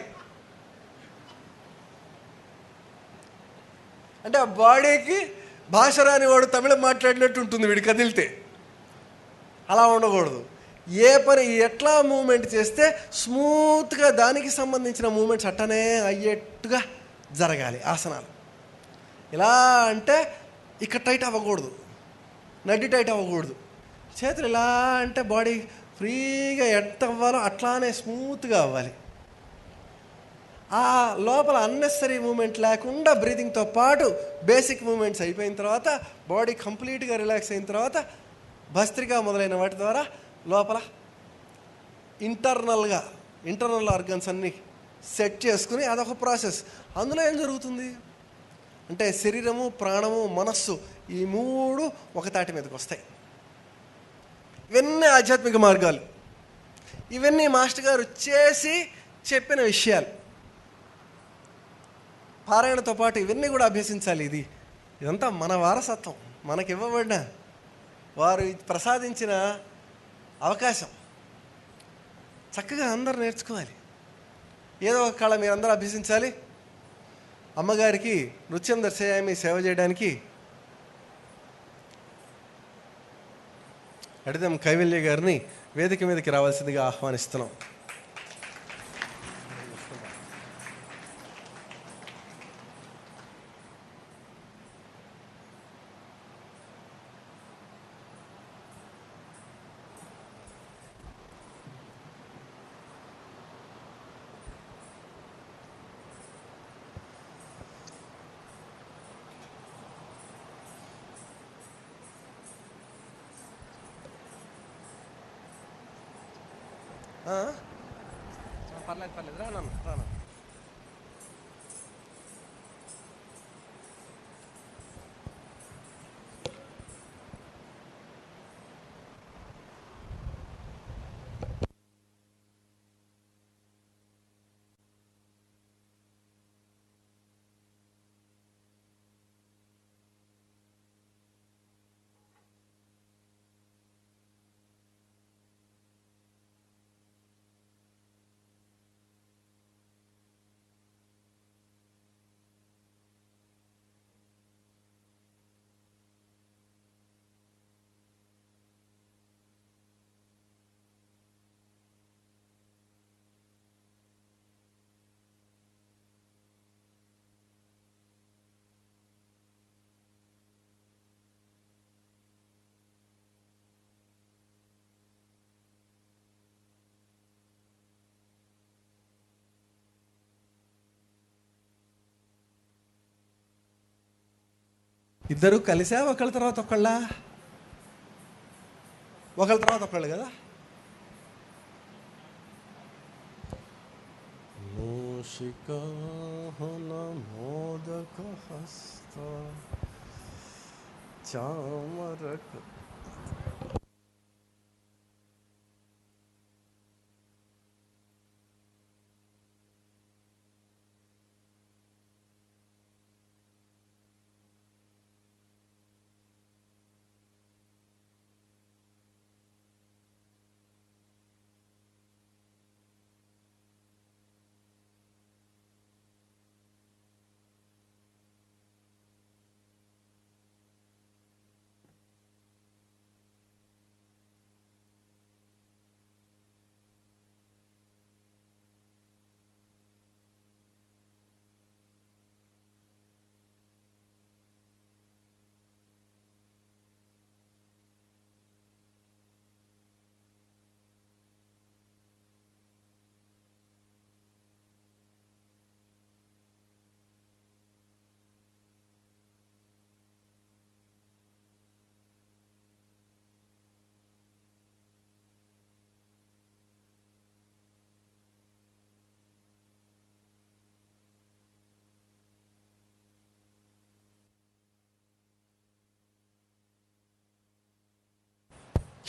అంటే ఆ బాడీకి భాష రాని వాడు తమిళం మాట్లాడినట్టు ఉంటుంది వీడు కదిలితే. అలా ఉండకూడదు. ఏ పని ఎట్లా మూమెంట్ చేస్తే స్మూత్గా దానికి సంబంధించిన మూమెంట్స్ అట్టనే అయ్యేట్టుగా జరగాలి ఆసనాలు. ఇలా అంటే ఇక్కడ టైట్ అవ్వకూడదు, నడ్డి టైట్ అవ్వకూడదు, చేతులు ఇలా అంటే బాడీ ఫ్రీగా ఎంత అవ్వాలో అట్లానే స్మూత్గా అవ్వాలి. ఆ లోపల అన్నెసరీ మూమెంట్ లేకుండా బ్రీతింగ్తో పాటు బేసిక్ మూమెంట్స్ అయిపోయిన తర్వాత, బాడీ కంప్లీట్గా రిలాక్స్ అయిన తర్వాత భస్త్రిక మొదలైన వాటి ద్వారా లోపల ఇంటర్నల్ ఆర్గన్స్ అన్నీ సెట్ చేసుకుని అదొక ప్రాసెస్. అందులో ఏం జరుగుతుంది అంటే శరీరము, ప్రాణము, మనస్సు ఈ మూడు ఒక తాటి మీదకి వస్తాయి. ఇవన్నీ ఆధ్యాత్మిక మార్గాలు. ఇవన్నీ మాస్టర్ గారు చేసి చెప్పిన విషయాలు. పారాయణతో పాటు ఇవన్నీ కూడా అభ్యసించాలి. ఇదంతా మన వారసత్వం, మనకి ఇవ్వబడిన, వారు ప్రసాదించిన అవకాశం. చక్కగా అందరూ నేర్చుకోవాలి. ఏదో ఒక కళ మీరు అందరూ అభ్యసించాలి. అమ్మగారికి నృత్యం దర్శయామి సేవ చేయడానికి అడిదం కైవల్య గారిని వేదిక మీదకి రావాల్సిందిగా ఆహ్వానిస్తున్నాం. పర్లేదు రానా. ఇద్దరు కలిసా ఒకళ్ళ తర్వాత ఒకళ్ళు కదా. మూషికా మోదక హస్త చామరక.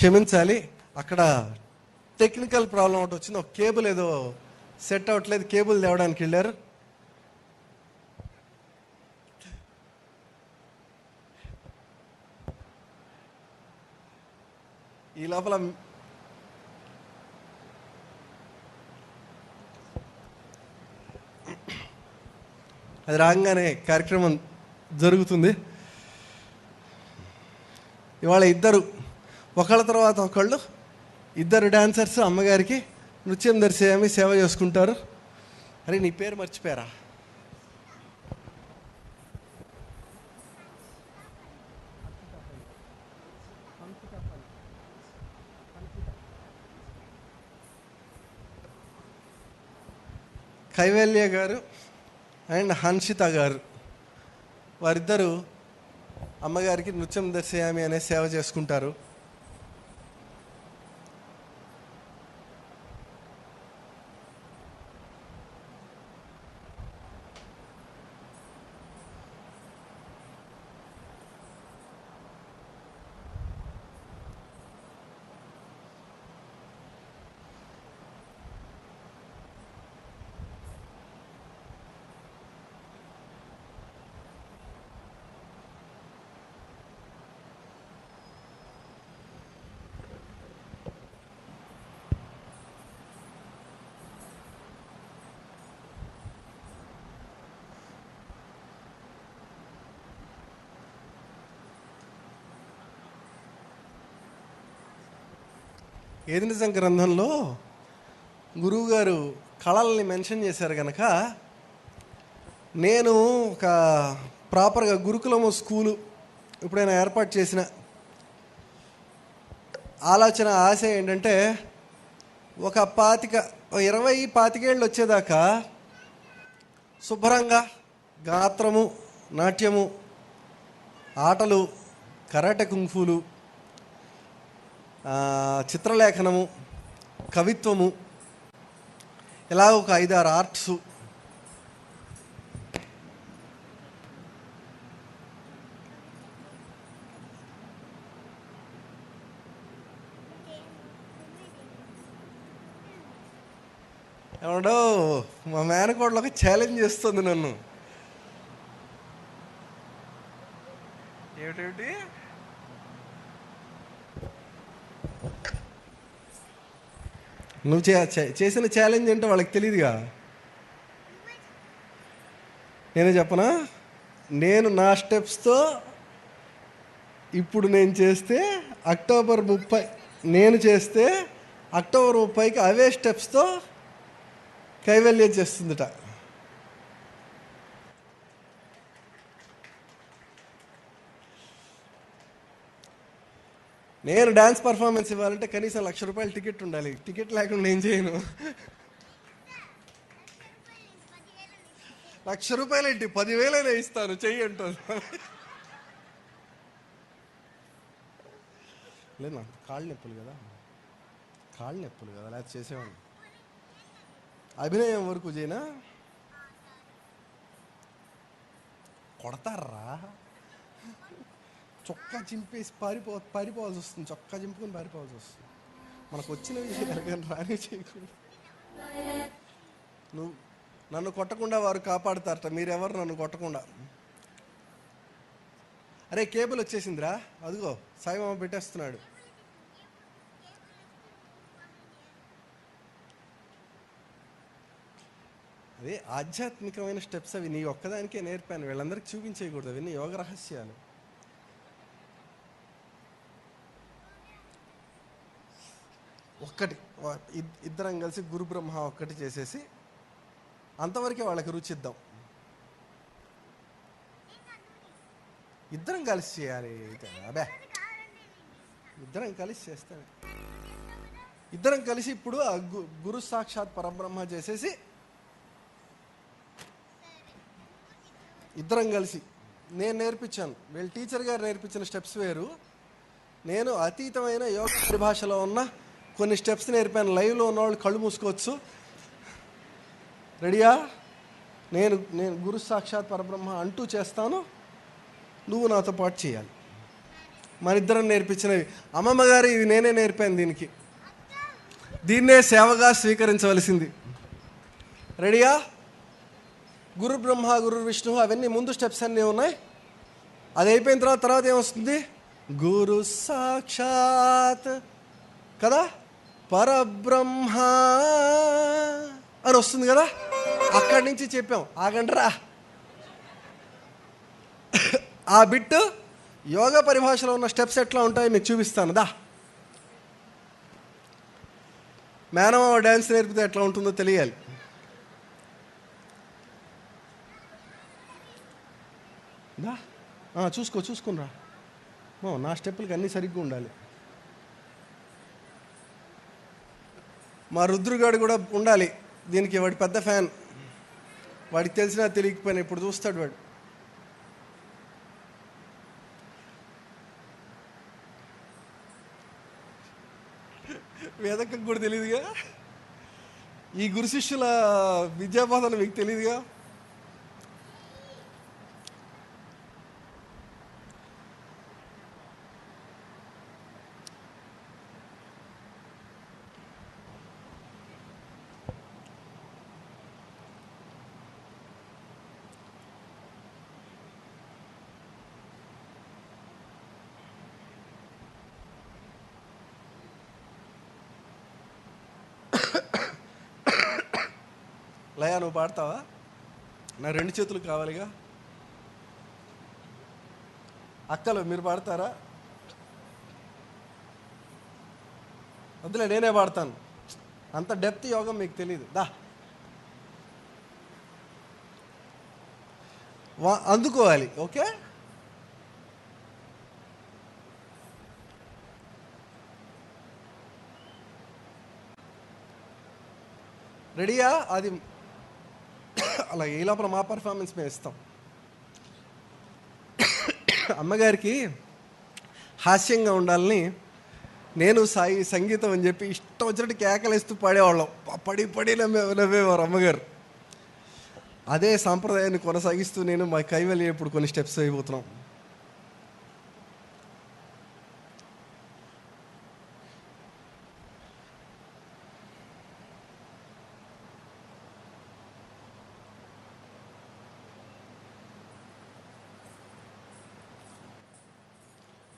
క్షమించాలి, అక్కడ టెక్నికల్ ప్రాబ్లం ఒకటి వచ్చింది. ఒక కేబుల్ ఏదో సెట్ అవ్వట్లేదు, కేబుల్ తేవడానికి వెళ్ళారు. ఈ లోపల అది రాగానే కార్యక్రమం జరుగుతుంది. ఇవాళ ఒకళ్ళ తర్వాత ఒకళ్ళు ఇద్దరు డాన్సర్స్ అమ్మగారికి నృత్యం దర్శయామి సేవ చేసుకుంటారు. అరే నీ పేరు మర్చిపోయారా? కైవల్య గారు అండ్ హన్షిత గారు, వారిద్దరూ అమ్మగారికి నృత్యం దర్శయామి అనే సేవ చేసుకుంటారు. ఏది నిజం గ్రంథంలో గురువుగారు కళల్ని మెన్షన్ చేశారు కనుక, నేను ఒక ప్రాపర్గా గురుకులము స్కూలు ఎప్పుడైనా ఏర్పాటు చేసిన ఆశ ఏంటంటే, ఒక 20-25 ఏళ్ళు వచ్చేదాకా శుభ్రంగా గాత్రము, నాట్యము, ఆటలు, కరాటే, కుంఫులు, చిత్రలేఖనము, కవిత్వము, ఇలా ఒక 5-6 ఆర్ట్స్, ఎవడో మా మేనకోడలో ఒక ఛాలెంజ్ చేస్తుంది నన్ను. ఏమిటేమిటి? నువ్వు చేసిన ఛాలెంజ్ ఏంటో వాళ్ళకి తెలియదుగా. నేనే చెప్పనా? నేను నా స్టెప్స్తో ఇప్పుడు నేను చేస్తే అక్టోబర్ 30కి అవే స్టెప్స్తో కైవల్యం చేస్తుందట. నేను డ్యాన్స్ పర్ఫార్మెన్స్ ఇవ్వాలంటే కనీసం ₹1,00,000 టికెట్ ఉండాలి. టికెట్ లేకుండా నేను చేయను. ₹1,00,000 ఏంటి, 10,000 ఇస్తాను, చెయ్యి అంటాను. లేదు నాకు కాళ్ళు నొప్పులు కదా లేకపోతే చేసేవాడిని. అభినయం వరకు చేయనా? కొడతారా? చొక్కా చింపేసి పారిపోవాల్సి వస్తుంది. చొక్కా చింపుకొని పారిపోవాల్సి వస్తుంది. మనకు వచ్చిన విషయం రాని చేయకుండా. నువ్వు నన్ను కొట్టకుండా వారు కాపాడుతారట. మీరెవరు నన్ను కొట్టకుండా? అరే కేబుల్ వచ్చేసిందిరా, అదిగో సాయిమామ పెట్టేస్తున్నాడు. అదే ఆధ్యాత్మికమైన స్టెప్స్. అవి నీ ఒక్కదానికే నేర్పాను, వీళ్ళందరికీ చూపించేయకూడదు. అవన్నీ యోగ రహస్యాలు. ఇద్దరం కలిసి గురు బ్రహ్మ ఒక్కటి చేసేసి అంతవరకే వాళ్ళకి రుచిద్దాం. ఇద్దరం కలిసి చేయాలి. అబ్బే ఇద్దరం కలిసి చేస్తాను. ఇద్దరం కలిసి ఇప్పుడు ఆ గురు సాక్షాత్ పరబ్రహ్మ చేసేసి ఇద్దరం కలిసి నేను నేర్పించాను. వీళ్ళ టీచర్ గారు నేర్పించిన స్టెప్స్ వేరు. నేను అతీతమైన యోగ పరిభాషలో ఉన్న కొన్ని స్టెప్స్ నేర్పాను. లైవ్లో ఉన్నవాళ్ళు కళ్ళు మూసుకోవచ్చు. రెడీయా? నేను గురు సాక్షాత్ పరబ్రహ్మ అంటూ చేస్తాను, నువ్వు నాతో పాటు చేయాలి. మన ఇద్దరం నేర్పించినవి. అమ్మమ్మ గారు ఇది నేనే నేర్పాను, దీన్నే సేవగా స్వీకరించవలసింది. రెడీయా? గురు బ్రహ్మ గురు విష్ణు అవన్నీ ముందు స్టెప్స్ అన్నీ ఉన్నాయి. అది అయిపోయిన తర్వాత ఏమొస్తుంది? గురు సాక్షాత్ కదా పరబ్రహ్మ అని వస్తుంది కదా. అక్కడి నుంచి చెప్పాం ఆగండ్రా. ఆ బిట్టు యోగ పరిభాషలో ఉన్న స్టెప్స్ ఎట్లా ఉంటాయో మీకు చూపిస్తాను. దా, మేనమామ డ్యాన్స్ నేర్పితే ఎట్లా ఉంటుందో తెలియాలి. దా, చూసుకునిరా. నా స్టెప్పులకి అన్నీ సరిగ్గా ఉండాలి. మా రుద్రుగాడు కూడా ఉండాలి దీనికి. వాడి పెద్ద ఫ్యాన్. వాడికి తెలిసినా తెలియకపోయినా ఇప్పుడు చూస్తాడు వాడు. వేదకకు కూడా తెలియదుగా. ఈ గురు శిష్యుల విద్యాబోధన మీకు తెలియదుగా. లయ, నువ్వు పాడతావా? నా 2 చేతులు కావాలిగా. అక్కలు మీరు పాడతారా? వద్దులే, నేనే పాడతాను. అంత డెప్త్ యోగం మీకు తెలియదు. దా, అందుకోవాలి. ఓకే, రెడీయా? అది అలా ఏ లోపల మా పర్ఫార్మెన్స్ మేము ఇస్తాం. అమ్మగారికి హాస్యంగా ఉండాలని నేను సాయి సంగీతం అని చెప్పి ఇష్టం వచ్చినట్టు కేకలేస్తూ పాడేవాళ్ళం. పడి నవ్వేవారు అమ్మగారు. అదే సాంప్రదాయాన్ని కొనసాగిస్తూ నేను మా కైవల్య ఇప్పుడు కొన్ని స్టెప్స్ అయిపోతున్నాం.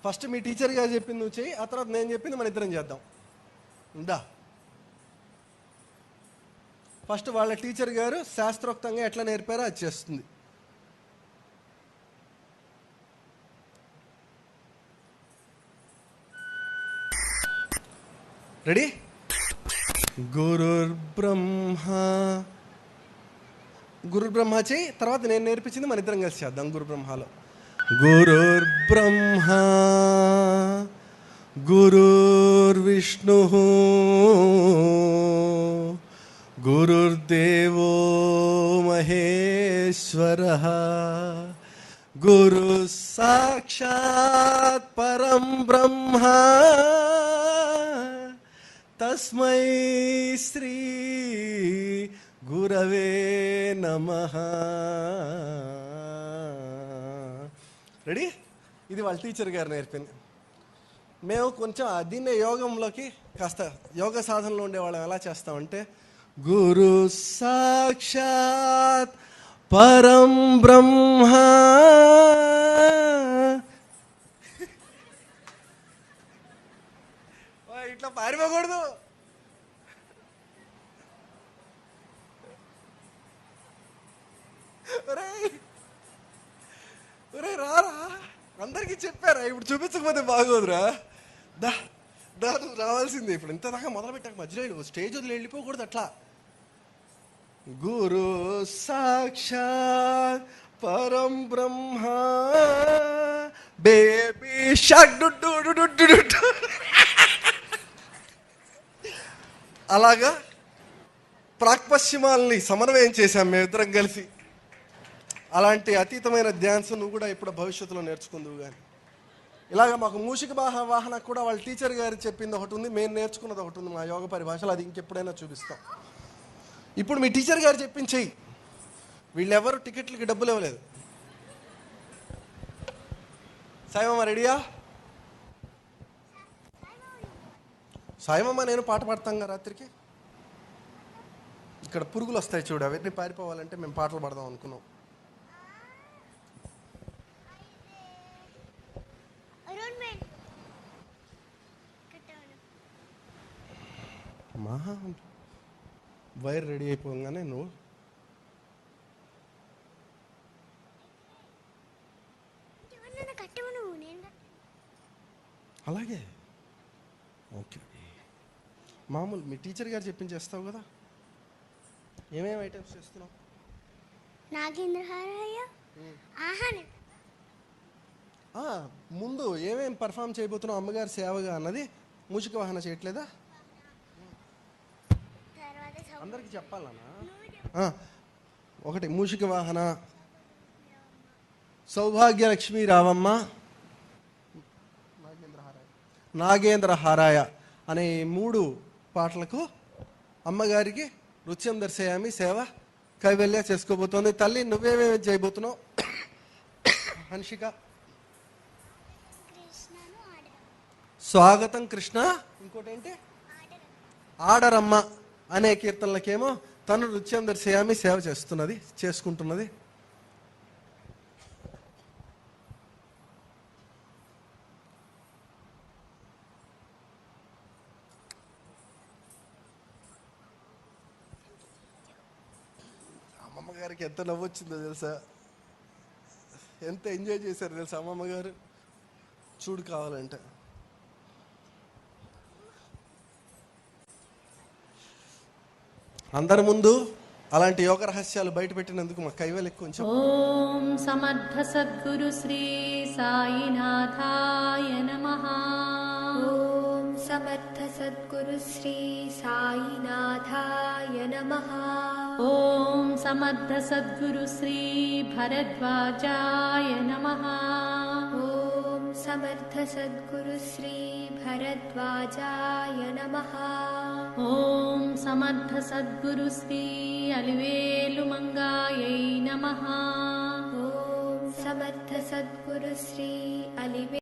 ఫస్ట్ మీ టీచర్ గారు చెప్పింది నువ్వు చెయ్యి, ఆ తర్వాత నేను చెప్పింది మన ఇద్దరం చేద్దాం. ఉందా? ఫస్ట్ వాళ్ళ టీచర్ గారు శాస్త్రోక్తంగా ఎట్లా నేర్పారో అది చేస్తుంది. రెడీ? గురుర్ బ్రహ్మ చెయ్యి, తర్వాత నేను నేర్పించింది మన ఇద్దరం కలిసి చేద్దాం. గురు బ్రహ్మలో గురుర్ బ్రహ్మ గురుర్ విష్ణు గురుర్దేవో మహేశ్వరః గురు సాక్షాత్ పరం బ్రహ్మ తస్మై శ్రీ గురవే నమః. రెడీ? ఇది వాళ్ళ టీచర్ గారు నేర్పింది. మేము కొంచెం దీన్నే యోగంలోకి కాస్త యోగ సాధనలో ఉండేవాళ్ళం ఎలా చేస్తామంటే గురు సాక్షాత్ పరం బ్రహ్మ. ఇట్లా పారిపోకూడదు. రారా, అందరికీ చెప్పారా? ఇప్పుడు చూపించకపోతే బాగోదురా. దా నువ్వు రావాల్సిందే. ఇప్పుడు ఇంతదాకా మొదలు పెట్టాక మధ్యలో స్టేజ్ వదిలి వెళ్ళిపోకూడదు అట్లా. గురు సాక్షాత్ పరం బ్రహ్మ బేబీ షాక్ అలాగా ప్రాక్పశ్చిమాల్ని సమన్వయం చేశాం మేమిద్దరం కలిసి. అలాంటి అతీతమైన ధ్యాన్స్ నువ్వు కూడా ఇప్పుడు భవిష్యత్తులో నేర్చుకుందువు. కానీ ఇలాగ మాకు మూషిక వాహన కూడా వాళ్ళ టీచర్ గారు చెప్పింది ఒకటి ఉంది, మేము నేర్చుకున్నది ఒకటి ఉంది మా యోగ పరిభాషలో. అది ఇంకెప్పుడైనా చూపిస్తాం. ఇప్పుడు మీ టీచర్ గారు చెప్పింది చెయ్యి. వీళ్ళెవరు టికెట్లకి డబ్బులు ఇవ్వలేదు. సాయిమామ రెడీయా? సాయమమ్మ నేను పాట పాడతాంగా రాత్రికి. ఇక్కడ పురుగులు వస్తాయి చూడు, అవన్నీ పారిపోవాలంటే మేము పాటలు పాడదాం అనుకున్నాం. మా వైర్ రెడీ అయిపోగానే నువ్వు అలాగే ఓకే. మామూలు మీ టీచర్ గారు చెప్పించేస్తావు కదా. ఏమేమి ఐటమ్స్ చేస్తున్నావు? ముందు ఏమేమి పర్ఫామ్ చేయబోతున్నావు అమ్మగారి సేవగా అన్నది మూషిక వాహన చేయట్లేదా? అందరికి చెప్పాలన్నా. ఒకటి మూషిక వాహన, సౌభాగ్యలక్ష్మి రావమ్మ, నాగేంద్ర హారాయ అనే 3 పాటలకు అమ్మగారికి నృత్యం దర్శయామి సేవ కైవల్య చేసుకోబోతోంది. తల్లి నువ్వేమేమి చేయబోతున్నావు? హన్షిక స్వాగతం కృష్ణ, ఇంకోటి ఏంటి ఆడరమ్మ అనే కీర్తనలకేమో తను నృత్యం దర్శయామి సేవ చేసుకుంటున్నది. అమ్మమ్మ గారికి ఎంత నవ్వొచ్చిందో తెలుసా, ఎంత ఎంజాయ్ చేశారు తెలుసా అమ్మమ్మ గారు. చూడు కావాలంటే అందరి ముందు అలాంటి యోగ రహస్యాలు బయట పెట్టినందుకు మా కైవల్ కొంచెం. ఓం సమర్థ సద్గురు శ్రీ సాయినాథాయ నమః. ఓం సమర్థ సద్గురు శ్రీ సాయినాథాయ నమః. ఓం సమర్థ సద్గురు శ్రీ భరద్వాజాయ నమః. ఓం సమర్థ సద్గురు శ్రీ భరద్వాజాయ నమః. ఓం సమర్థ సద్గురు శ్రీ అలివేలు మంగాయై నమః. ఓం సమర్థ సద్గురు శ్రీ అలివే